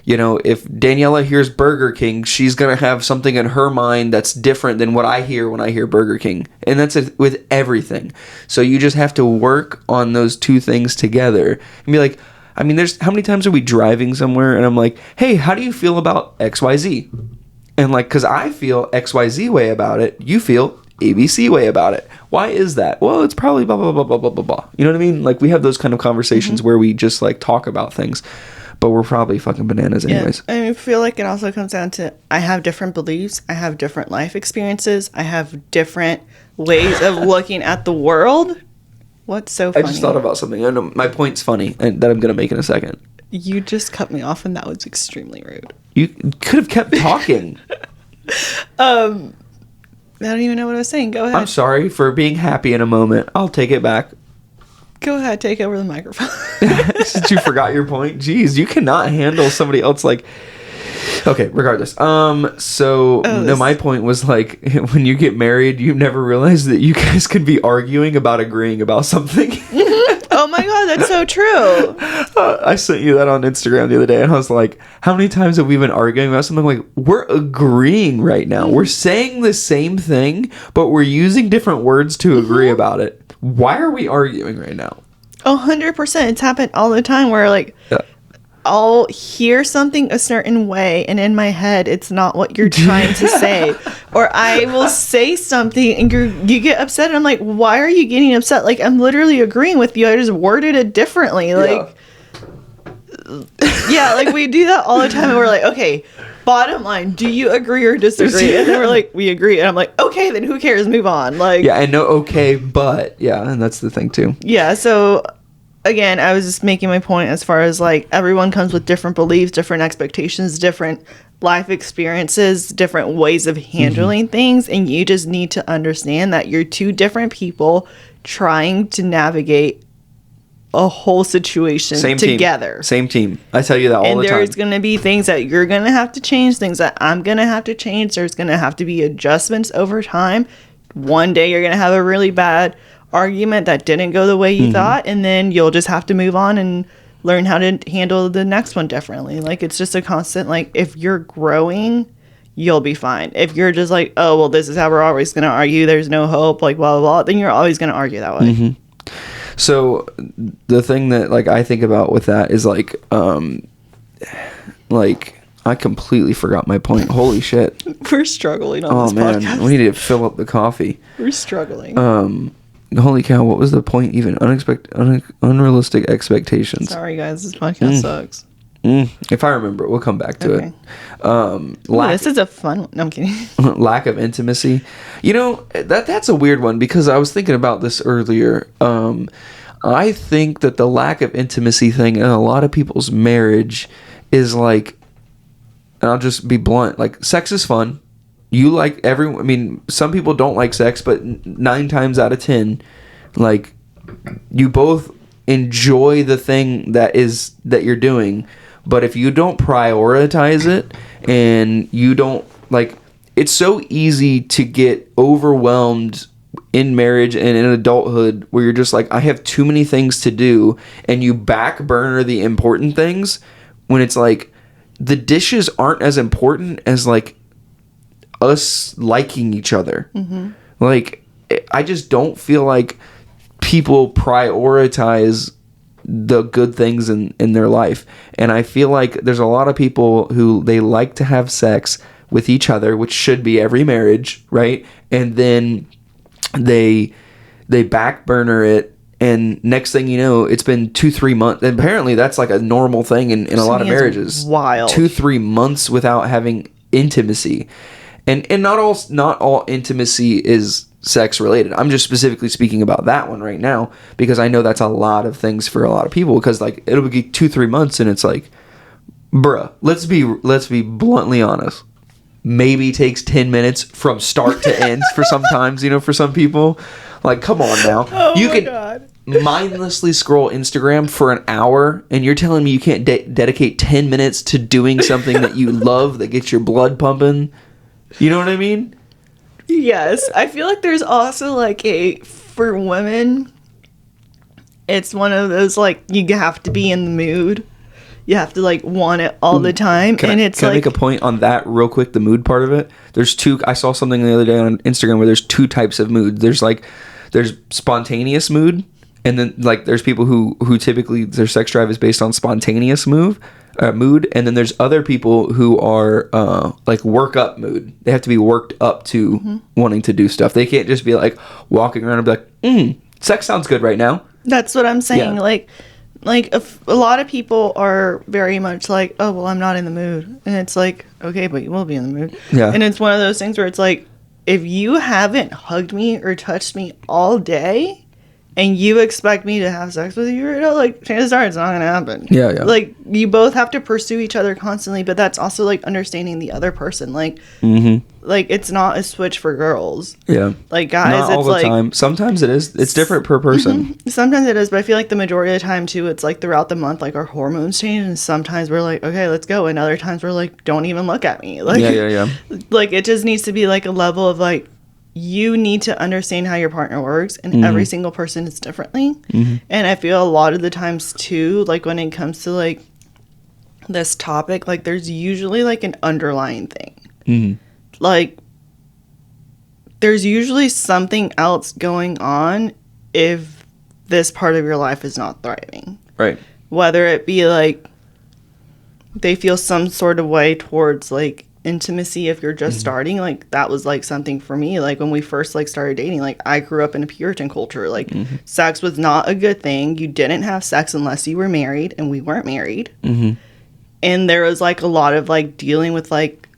you know, if Daniela hears Burger King, she's going to have something in her mind that's different than what I hear when I hear Burger King. And that's it with everything. So you just have to work on those two things together and be like, I mean, there's how many times are we driving somewhere and I'm like, hey, how do you feel about XYZ? And like, because I feel XYZ way about it, you feel ABC way about it. Why is that? Well, it's probably blah, blah, blah, blah, blah, blah, blah. You know what I mean? Like, we have those kind of conversations where we just like talk about things. But we're probably fucking bananas anyways. Yeah, I feel like it also comes down to I have different beliefs. I have different life experiences. I have different ways of looking at the world. What's so funny? I just thought about something. I know my point's funny and that I'm going to make in a second. You just cut me off and that was extremely rude. You could have kept talking. I don't even know what I was saying. Go ahead. I'm sorry for being happy in a moment. I'll take it back. Go ahead. Take over the microphone. Since you forgot your point. Jeez, you cannot handle somebody else like... Okay, regardless. My point was like, when you get married, you never realize that you guys could be arguing about agreeing about something. Oh my god, that's so true. I sent you that on Instagram the other day, and I was like, how many times have we been arguing about something? Like, we're agreeing right now. We're saying the same thing, but we're using different words to agree about it. Why are we arguing right now? 100%. It's happened all the time where like... Yeah. I'll hear something a certain way and in my head it's not what you're trying to say, or I will say something and you get upset and I'm like, why are you getting upset? Like, I'm literally agreeing with you, I just worded it differently. Like yeah, like we do that all the time and we're like, okay, bottom line, do you agree or disagree? And then we're like, we agree, and I'm like, okay, then who cares, move on. Like, yeah, I know, okay, but yeah, and that's the thing too. Yeah, so again, I was just making my point as far as like everyone comes with different beliefs, different expectations, different life experiences, different ways of handling things, and you just need to understand that you're two different people trying to navigate a whole situation together. Same team. I tell you that all the time. And there's going to be things that you're going to have to change, things that I'm going to have to change. There's going to have to be adjustments over time. One day you're going to have a really bad argument that didn't go the way you thought, and then you'll just have to move on and learn how to handle the next one differently. Like, it's just a constant, like, if you're growing, you'll be fine. If you're just like, oh, well, this is how we're always going to argue, there's no hope, like, blah, blah, blah, then you're always going to argue that way. So the thing that like I think about with that is like I completely forgot my point. Holy shit. We're struggling on this podcast. We need to fill up the coffee. We're struggling. Holy cow, what was the point even? Unrealistic expectations. Sorry guys, this podcast sucks. If I remember it, we'll come back to it. This is a fun one. No, I'm kidding. Lack of intimacy. You know, that's a weird one because I was thinking about this earlier. I think that the lack of intimacy thing in a lot of people's marriage is like, and I'll just be blunt, like, sex is fun. You like everyone. I mean, some people don't like sex, but 9 times out of 10, like, you both enjoy the thing that you're doing. But if you don't prioritize it and you don't, like, it's so easy to get overwhelmed in marriage and in adulthood where you're just like, I have too many things to do, and you back burner the important things when it's like the dishes aren't as important as like us liking each other. Like, I just don't feel like people prioritize the good things in their life. And I feel like there's a lot of people who they like to have sex with each other, which should be every marriage, right? And then they back burner it And next thing you know, it's been 2-3 months. And apparently that's like a normal thing in a lot of marriages. Wild. 2-3 months without having intimacy. And not all intimacy is sex related. I'm just specifically speaking about that one right now because I know that's a lot of things for a lot of people, because like it'll be 2-3 months and it's like, bruh, let's be bluntly honest. Maybe takes 10 minutes from start to end for sometimes, for some people. Like, come on now. Oh you my can God. mindlessly scroll Instagram for an hour and you're telling me you can't dedicate 10 minutes to doing something that you love that gets your blood pumping? You know what I mean? Yes. I feel like there's also like for women, it's one of those like you have to be in the mood. You have to like want it all the time. Can I make a point on that real quick? The mood part of it. I saw something the other day on Instagram where there's 2 types of moods. There's spontaneous mood, and then like there's people who typically their sex drive is based on spontaneous mood, and then there's other people who are like work up mood. They have to be worked up to wanting to do stuff. They can't just be like walking around and be like, sex sounds good right now. That's what I'm saying. Yeah. Like if a lot of people are very much like, oh, well, I'm not in the mood. And it's like, okay, but you will be in the mood. Yeah. And it's one of those things where it's like, if you haven't hugged me or touched me all day and you expect me to have sex with you, like, chances are it's not going to happen. Yeah, yeah. Like, you both have to pursue each other constantly, but that's also, like, understanding the other person. Like, like it's not a switch for girls. Yeah. Like, guys, not all it's the like... time. Sometimes it is. It's different per person. Sometimes it is, but I feel like the majority of the time, too, it's, like, throughout the month, like, our hormones change, and sometimes we're like, okay, let's go, and other times we're like, don't even look at me. Like, Yeah. Like, it just needs to be, like, a level of, like, you need to understand how your partner works, and every single person is differently. And I feel a lot of the times too, like when it comes to like this topic, like there's usually like an underlying thing. Like there's usually something else going on if this part of your life is not thriving. Right. Whether it be like they feel some sort of way towards like intimacy if you're just starting. Like that was like something for me, like when we first like started dating, like I grew up in a Puritan culture, like sex was not a good thing. You didn't have sex unless you were married, and we weren't married. And there was like a lot of like dealing with like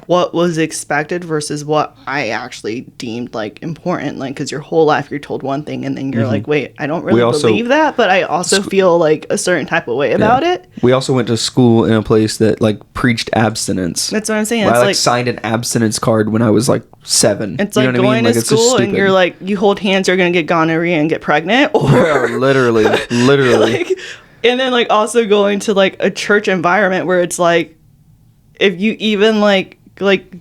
what was expected versus what I actually deemed like important, like because your whole life you're told one thing and then you're like, wait, I don't really believe that, but I also feel like a certain type of way about it. We also went to school in a place that like preached abstinence. That's what I'm saying. I It's like like signed an abstinence card when I was like 7. it's You like know what I going mean? to Like, it's just school and stupid. you're like, you hold hands, you're gonna get gonorrhea and get pregnant, or Bro, literally. like, and then like also going to like a church environment where it's like, if you even like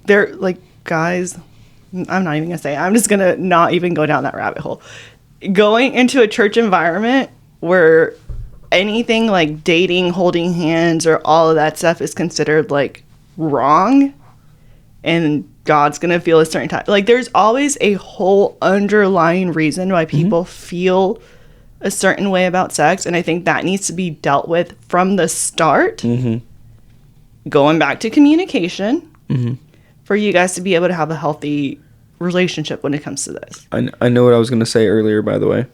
they're like, guys, I'm not even gonna say it. I'm just gonna not even go down that rabbit hole. Going into a church environment where anything like dating, holding hands, or all of that stuff is considered like wrong, and God's gonna feel a certain type. Like there's always a whole underlying reason why people feel a certain way about sex, and I think that needs to be dealt with from the start. Going back to communication. For you guys to be able to have a healthy relationship when it comes to this. I know what I was going to say earlier, by the way.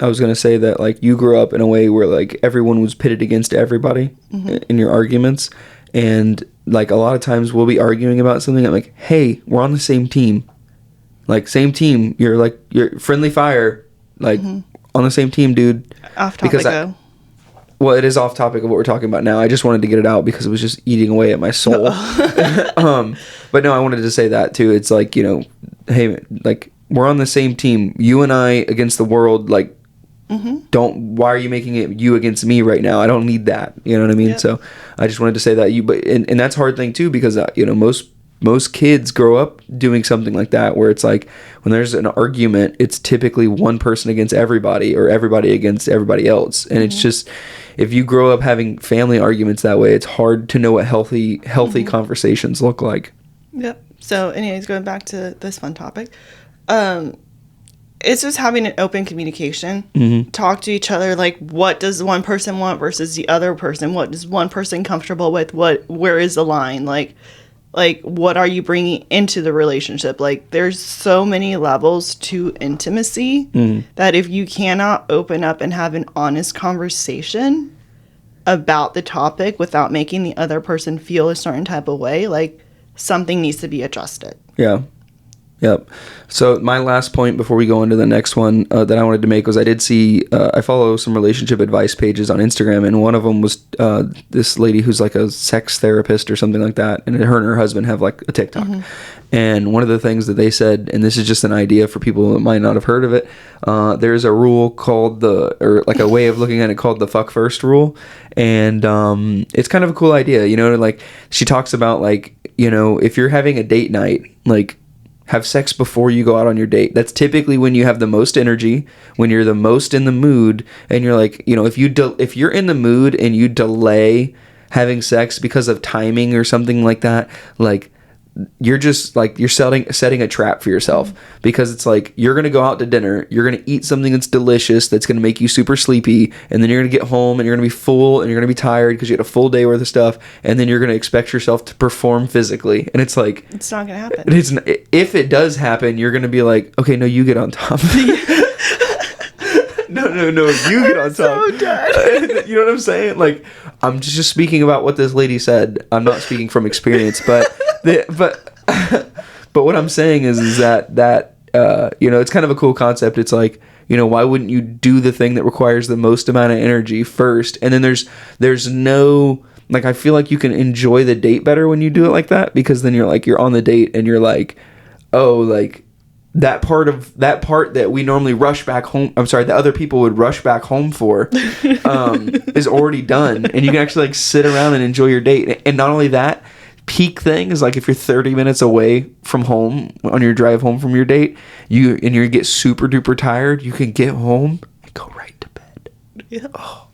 I was going to say that like you grew up in a way where like everyone was pitted against everybody in your arguments. And like a lot of times we'll be arguing about something. I'm like, hey, we're on the same team. Like same team. You're friendly fire. Like on the same team, dude. Off topic though. Well, it is off topic of what we're talking about now. I just wanted to get it out because it was just eating away at my soul. But no, I wanted to say that too. It's like, hey, like we're on the same team. You and I against the world. Like, why are you making it you against me right now? I don't need that. You know what I mean? Yep. So I just wanted to say that and that's a hard thing too, because, most kids grow up doing something like that, where it's like when there's an argument, it's typically one person against everybody or everybody against everybody else. And it's just, if you grow up having family arguments that way, it's hard to know what healthy conversations look like. Yep. So anyways, going back to this fun topic, it's just having an open communication. Talk to each other, like what does one person want versus the other person? What is one person comfortable with? Where is the line? Like, like, what are you bringing into the relationship? Like, there's so many levels to intimacy that if you cannot open up and have an honest conversation about the topic without making the other person feel a certain type of way, like, something needs to be adjusted. Yeah. Yep. So my last point before we go into the next one that I wanted to make was I did see, I follow some relationship advice pages on Instagram, and one of them was this lady who's like a sex therapist or something like that, and her and her husband have like a TikTok. And one of the things that they said, and this is just an idea for people that might not have heard of it, there's a rule called or like a way of looking at it called the fuck first rule. And it's kind of a cool idea, you know, like she talks about like, you know, if you're having a date night, like, have sex before you go out on your date. That's typically when you have the most energy, when you're the most in the mood, and you're like, you know, if you're in the mood and you delay having sex because of timing or something like that, like, you're just like, you're setting a trap for yourself, because it's like, you're going to go out to dinner, you're going to eat something that's delicious, that's going to make you super sleepy, and then you're going to get home and you're going to be full and you're going to be tired because you had a full day worth of stuff, and then you're going to expect yourself to perform physically, and it's like, it's not going to happen. If it does happen, you're going to be like, okay, no, you get on top. No, you get on top. So dead. You know what I'm saying? Like, I'm just speaking about what this lady said. I'm not speaking from experience, but what I'm saying is that you know, it's kind of a cool concept. It's like, you know, why wouldn't you do the thing that requires the most amount of energy first? And then there's no, like, I feel like you can enjoy the date better when you do it like that, because then you're on the date and you're like, oh, like, that part that we normally rush back home, I'm sorry, that other people would rush back home for, is already done, and you can actually like sit around and enjoy your date. And not only that, peak thing is like, if you're 30 minutes away from home on your drive home from your date, you get super duper tired, you can get home and go right to bed. Yeah. Oh,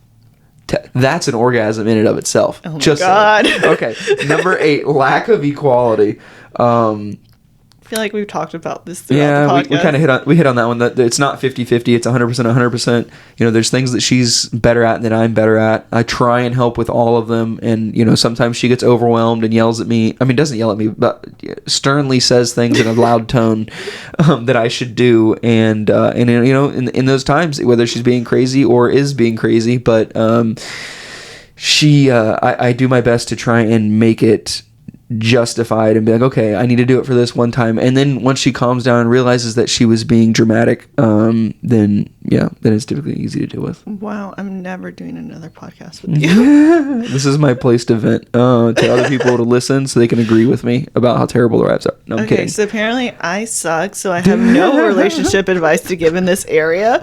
that's an orgasm in and of itself. Oh my God. Okay, number 8, lack of equality. I feel like we've talked about this throughout the podcast. we kind of hit on that one. That it's not 50-50, it's 100%. You know, there's things that she's better at than I'm better at. I try and help with all of them, and you know, sometimes she gets overwhelmed and yells at me. I mean, doesn't yell at me, but sternly says things in a loud tone that I should do. And you know, in those times, whether she's being crazy or is being crazy, but I do my best to try and make it justified and be like, okay, I need to do it for this one time. And then once she calms down and realizes that she was being dramatic, then it's typically easy to deal with. Wow, I'm never doing another podcast with you. This is my place to vent to other people to listen so they can agree with me about how terrible their lives are. No, I'm kidding. So apparently I suck, so I have no relationship advice to give in this area.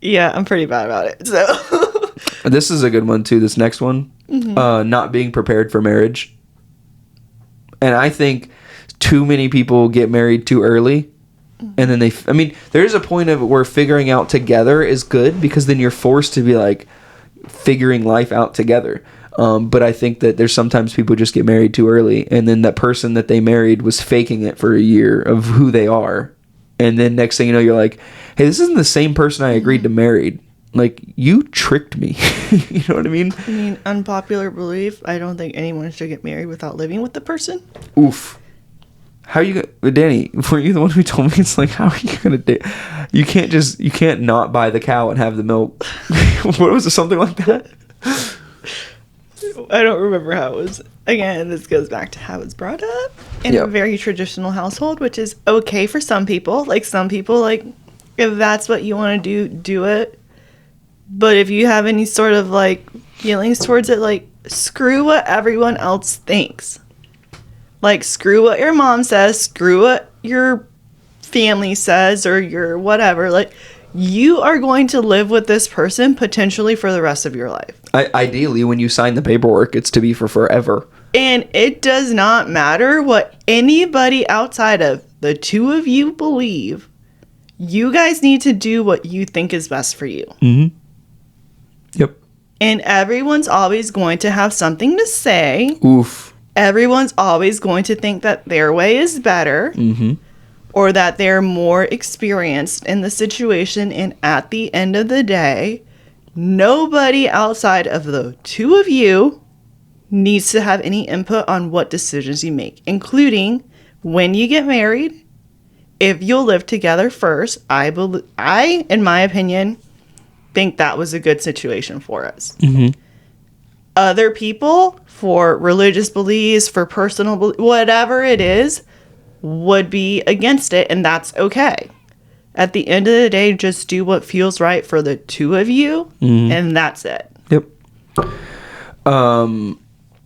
Yeah, I'm pretty bad about it. So this is a good one too. This next one, not being prepared for marriage. And I think too many people get married too early, and then there's a point of where figuring out together is good, because then you're forced to be like figuring life out together. But I think that there's sometimes people just get married too early, and then that person that they married was faking it for a year of who they are, and then next thing you know, you're like, hey, this isn't the same person I agreed to marry. Like, you tricked me. You know what I mean? I mean, unpopular belief, I don't think anyone should get married without living with the person. Oof. How are you gonna... Danny, were you the one who told me? It's like, how are you gonna date? You can't not buy the cow and have the milk. What was it? Something like that? I don't remember how it was. Again, this goes back to how it's brought up in a very traditional household, which is okay for some people. Like, some people, like, if that's what you want to do, do it. But if you have any sort of, like, feelings towards it, like, screw what everyone else thinks. Like, screw what your mom says, screw what your family says, or your whatever. Like, you are going to live with this person potentially for the rest of your life. Ideally, when you sign the paperwork, it's to be for forever. And it does not matter what anybody outside of the two of you believe. You guys need to do what you think is best for you. Mm-hmm. Yep. And everyone's always going to have something to say. Oof. Everyone's always going to think that their way is better. Mm-hmm. Or that they're more experienced in the situation. And at the end of the day, nobody outside of the two of you needs to have any input on what decisions you make, including when you get married, if you'll live together first. I, in my opinion, think that was a good situation for us. Mm-hmm. Other people, for religious beliefs, for personal whatever it is, would be against it, and that's okay. At the end of the day, just do what feels right for the two of you, and that's it. Yep.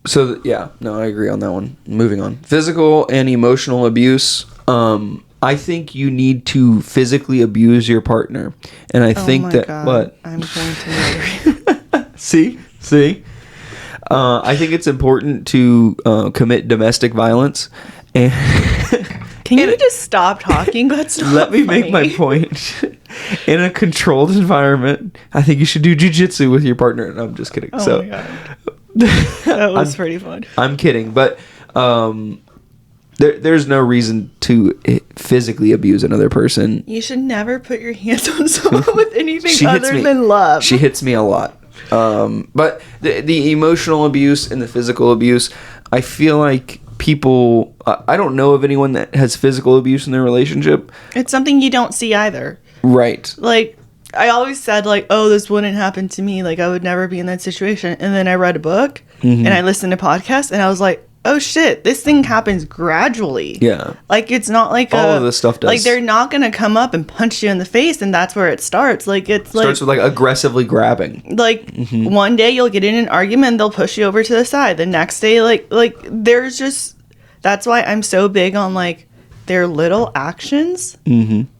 So yeah, no, I agree on that one. Moving on. Physical and emotional abuse. I think you need to physically abuse your partner, and I think that God, what I'm going to agree. see. I think it's important to commit domestic violence. And Can you just stop talking? That's not let me make funny. my point. In a controlled environment, I think you should do jujitsu with your partner. No, I'm just kidding. Oh my God. That was pretty fun. I'm kidding, but there's no reason to physically abuse another person. You should never put your hands on someone with anything She hits other me- than love. She hits me a lot. But the emotional abuse and the physical abuse, I feel like people, I don't know of anyone that has physical abuse in their relationship. It's something you don't see either. Right. Like, I always said, like, oh, this wouldn't happen to me. Like, I would never be in that situation. And then I read a book and I listened to podcasts and I was like, oh shit, this thing happens gradually. Yeah. Like, it's not like All of this stuff does. Like, they're not going to come up and punch you in the face and that's where it starts. Like, it's like... Starts with like aggressively grabbing. Like, one day you'll get in an argument and they'll push you over to the side. The next day, like there's just... That's why I'm so big on, like, their little actions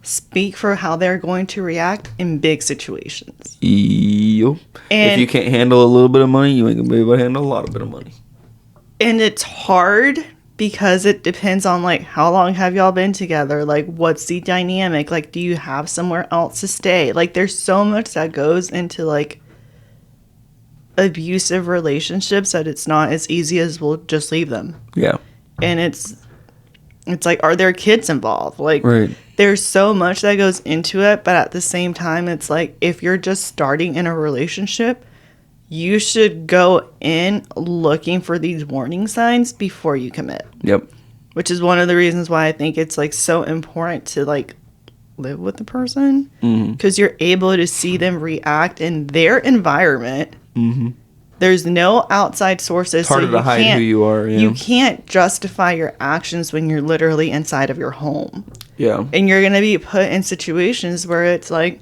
speak for how they're going to react in big situations. Yep. And- if you can't handle a little bit of money, you ain't gonna be able to handle a lot of bit of money. And it's hard because it depends on, like, how long have y'all been together? Like, what's the dynamic? Like, do you have somewhere else to stay? Like, there's so much that goes into, like, abusive relationships that it's not as easy as we'll just leave them. Yeah. And it's like, are there kids involved? Like, Right. there's so much that goes into it, but at the same time, it's like, if you're just starting in a relationship, you should go in looking for these warning signs before you commit. Yep. Which is one of the reasons why I think it's, like, so important to, like, live with the person. Because you're able to see them react in their environment. There's no outside sources. It's harder to hide who you are. Yeah. You can't justify your actions when you're literally inside of your home. Yeah. And you're going to be put in situations where it's like,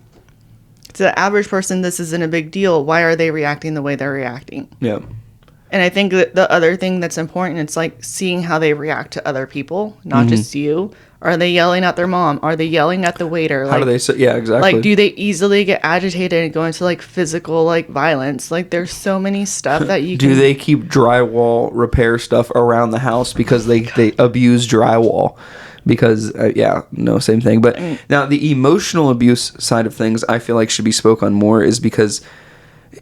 to the average person, this isn't a big deal. Why are they reacting the way they're reacting? Yeah. And I think that the other thing that's important, it's like seeing how they react to other people, not just you. Are they yelling at their mom? Are they yelling at the waiter? How Like, do they say? Yeah, exactly. like, do they easily get agitated and go into, like, physical, like, violence? Like, there's so many stuff that you can... Do they keep drywall repair stuff around the house because they abuse drywall? Because, same thing. But now the emotional abuse side of things, I feel like should be spoke on more, is because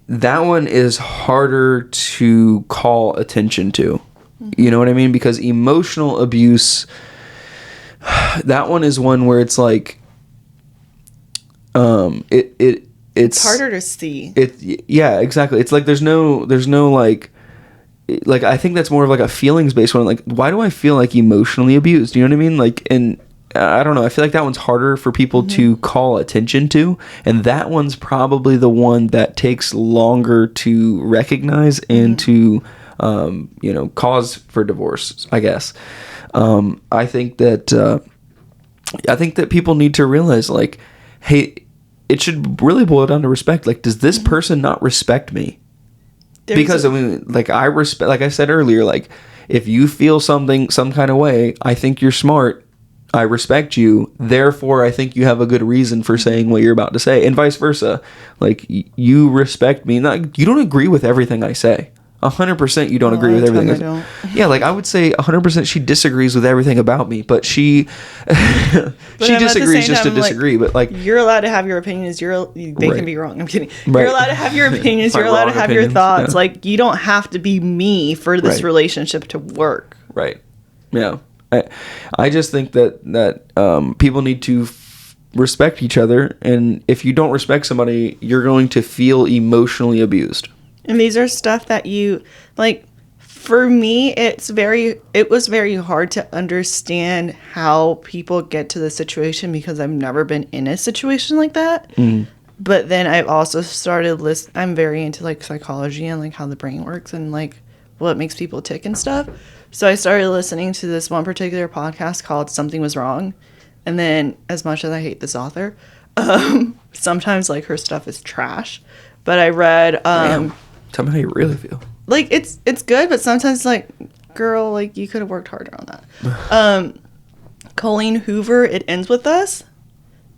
that one is harder to call attention to. You know what I mean? Because emotional abuse, that one is one where it's like, it's harder to see. Yeah, exactly. It's like there's no like I think that's more of like a feelings based one. Like, why do I feel like emotionally abused? You know what I mean? Like, and I don't know. I feel like that one's harder for people to call attention to, and that one's probably the one that takes longer to recognize and to cause for divorce, I guess. I think that people need to realize, like, hey, it should really boil down to respect. Like, does this person not respect me? Because I mean, like, I respect, like I said earlier, like, if you feel some kind of way, I think you're smart. I respect you. Therefore, I think you have a good reason for saying what you're about to say, and vice versa. Like, you respect me. You don't agree with everything I say. 100% you don't agree with everything. I don't. Yeah, like, I would say 100% she disagrees with everything about me, but she disagrees just to disagree. But, like, you're allowed to have your opinions. They Right. can be wrong. I'm kidding. Right. You're allowed to have your opinions. My You're allowed to wrong have your opinions, thoughts. yeah. Like, you don't have to be me for this Right. relationship to work. Right. Yeah. I just think that people need to respect each other, and if you don't respect somebody, you're going to feel emotionally abused. And these are stuff that you like. For me, it was very hard to understand how people get to the situation because I've never been in a situation like that. But then I've also started I'm very into like psychology and like how the brain works and like what makes people tick and stuff. So I started listening to this one particular podcast called Something Was Wrong. And then, as much as I hate this author, sometimes like her stuff is trash. But I read Damn. Tell me how you really feel. like it's good, but sometimes like, girl, like you could have worked harder on that. Colleen Hoover, It Ends With Us.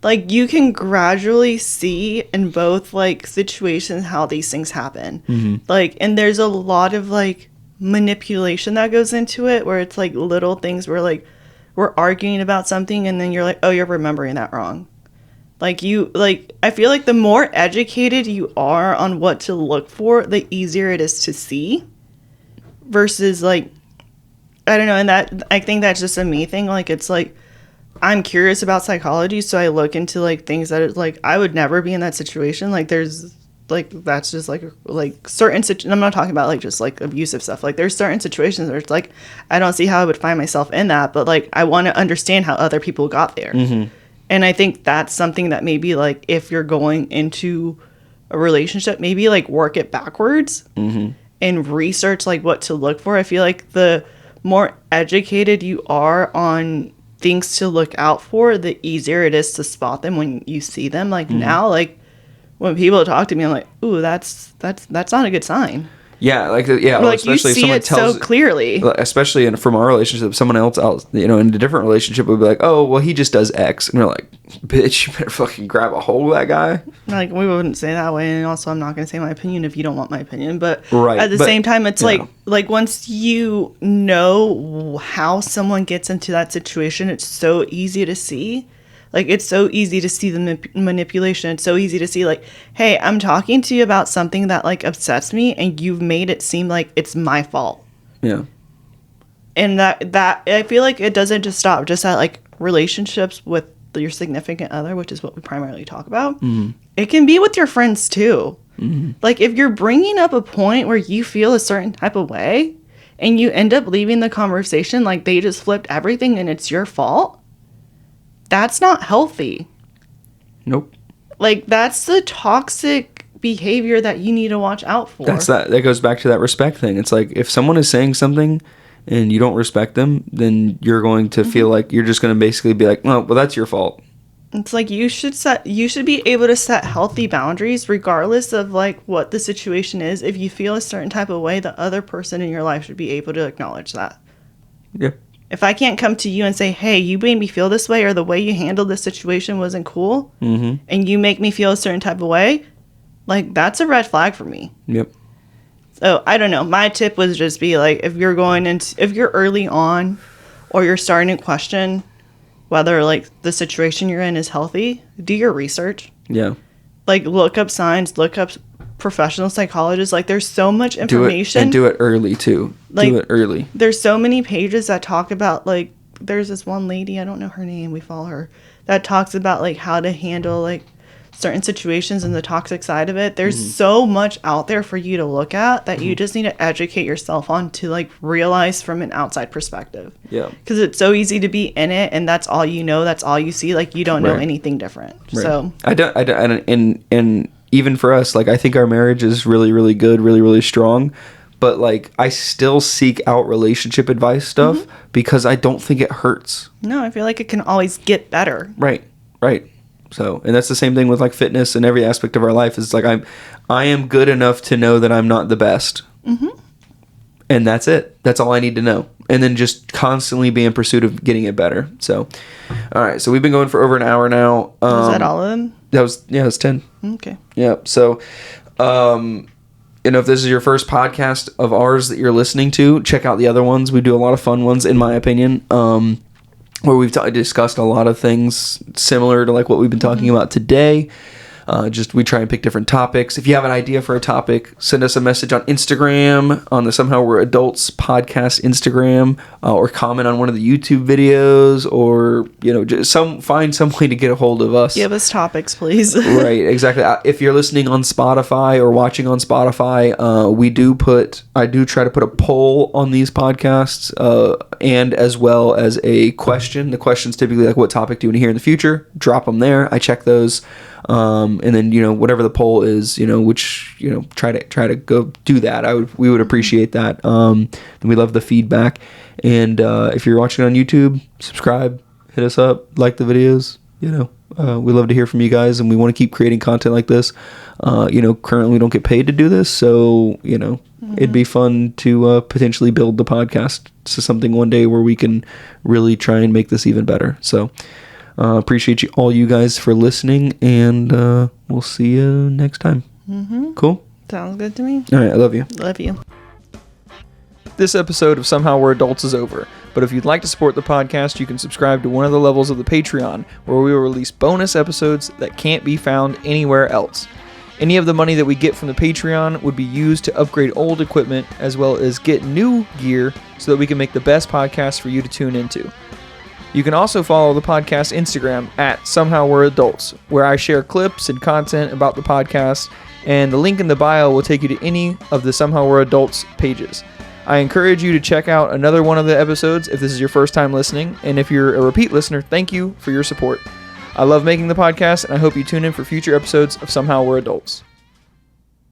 Like you can gradually see in both like situations how these things happen. Like, and there's a lot of like manipulation that goes into it where it's like little things where like we're arguing about something and then you're like, oh, you're remembering that wrong. Like I feel like the more educated you are on what to look for, the easier it is to see versus like, I don't know. And that, I think that's just a me thing. Like, it's like, I'm curious about psychology. So I look into like things that it's like, I would never be in that situation. Like there's like, that's just like certain, I'm not talking about like just like abusive stuff. Like there's certain situations where it's like, I don't see how I would find myself in that, but like, I want to understand how other people got there. And I think that's something that maybe like if you're going into a relationship, maybe like work it backwards and research like what to look for. I feel like the more educated you are on things to look out for, the easier it is to spot them when you see them. Like now, like when people talk to me, I'm like, ooh, that's not a good sign. Yeah, like especially you see if someone it tells so clearly. Especially from our relationship, someone else, in a different relationship would be like, "Oh, well, he just does X," and we're like, "Bitch, you better fucking grab a hold of that guy." Like we wouldn't say that way, and also I'm not going to say my opinion if you don't want my opinion. But right. At the same time, it's like once you know how someone gets into that situation, it's so easy to see. Like, it's so easy to see the manipulation. It's so easy to see, like, hey, I'm talking to you about something that, like, upsets me, and you've made it seem like it's my fault. Yeah. And that I feel like it doesn't just stop just at, like, relationships with your significant other, which is what we primarily talk about. It can be with your friends, too. Like, if you're bringing up a point where you feel a certain type of way, and you end up leaving the conversation like they just flipped everything and it's your fault, that's not healthy. Nope. Like, that's the toxic behavior that you need to watch out for. That goes back to that respect thing. It's like, if someone is saying something and you don't respect them, then you're going to feel like you're just going to basically be like, well, that's your fault. It's like you should be able to set healthy boundaries regardless of like what the situation is. If you feel a certain type of way, the other person in your life should be able to acknowledge that. Yeah. If I can't come to you and say, hey, you made me feel this way, or the way you handled this situation wasn't cool, and you make me feel a certain type of way, like, that's a red flag for me. Yep. So, I don't know. My tip was just be like, if you're early on, or you're starting to question whether, like, the situation you're in is healthy, do your research. Yeah. Like, look up signs, look up professional psychologists. Like, there's so much information. Do it early too. Like, do it early. There's so many pages that talk about, like, there's this one lady, I don't know her name, we follow her, that talks about like how to handle like certain situations and the toxic side of it. There's so much out there for you to look at that you just need to educate yourself on to like realize from an outside perspective. Yeah. Because it's so easy to be in it and that's all you know, that's all you see. Like, you don't know anything different. Right. So I don't and even for us, like, I think our marriage is really, really good, really, really strong. But, like, I still seek out relationship advice stuff because I don't think it hurts. No, I feel like it can always get better. Right. So, and that's the same thing with, like, fitness and every aspect of our life. Is like, I am good enough to know that I'm not the best. And that's it. That's all I need to know. And then just constantly be in pursuit of getting it better. So, all right. So, we've been going for over an hour now. Was that all of them? That was 10. Okay. Yeah. So, if this is your first podcast of ours that you're listening to, check out the other ones. We do a lot of fun ones, in my opinion, where we've discussed a lot of things similar to like what we've been talking about today. Just we try and pick different topics. If you have an idea for a topic, send us a message on Instagram, on the Somehow We're Adults podcast Instagram, or comment on one of the YouTube videos, or just find some way to get a hold of us. Give us topics, please. Right, exactly. If you're listening on Spotify or watching on Spotify, I do try to put a poll on these podcasts, and as well as a question. The question's typically like, what topic do you want to hear in the future? Drop them there. I check those. And then, whatever the poll is, try to go do that. We would appreciate that. And we love the feedback. And, if you're watching on YouTube, subscribe, hit us up, like the videos, we love to hear from you guys, and we want to keep creating content like this. Currently we don't get paid to do this, so it'd be fun to potentially build the podcast to something one day where we can really try and make this even better. So appreciate all you guys for listening, and we'll see you next time. Cool. Sounds good to me. All right, I love you. Love you. This episode of Somehow We're Adults is over, but if you'd like to support the podcast, you can subscribe to one of the levels of the Patreon, where we will release bonus episodes that can't be found anywhere else. Any of the money that we get from the Patreon would be used to upgrade old equipment, as well as get new gear so that we can make the best podcast for you to tune into. You can also follow the podcast Instagram at Somehow We're Adults, where I share clips and content about the podcast, and the link in the bio will take you to any of the Somehow We're Adults pages. I encourage you to check out another one of the episodes if this is your first time listening, and if you're a repeat listener, thank you for your support. I love making the podcast, and I hope you tune in for future episodes of Somehow We're Adults.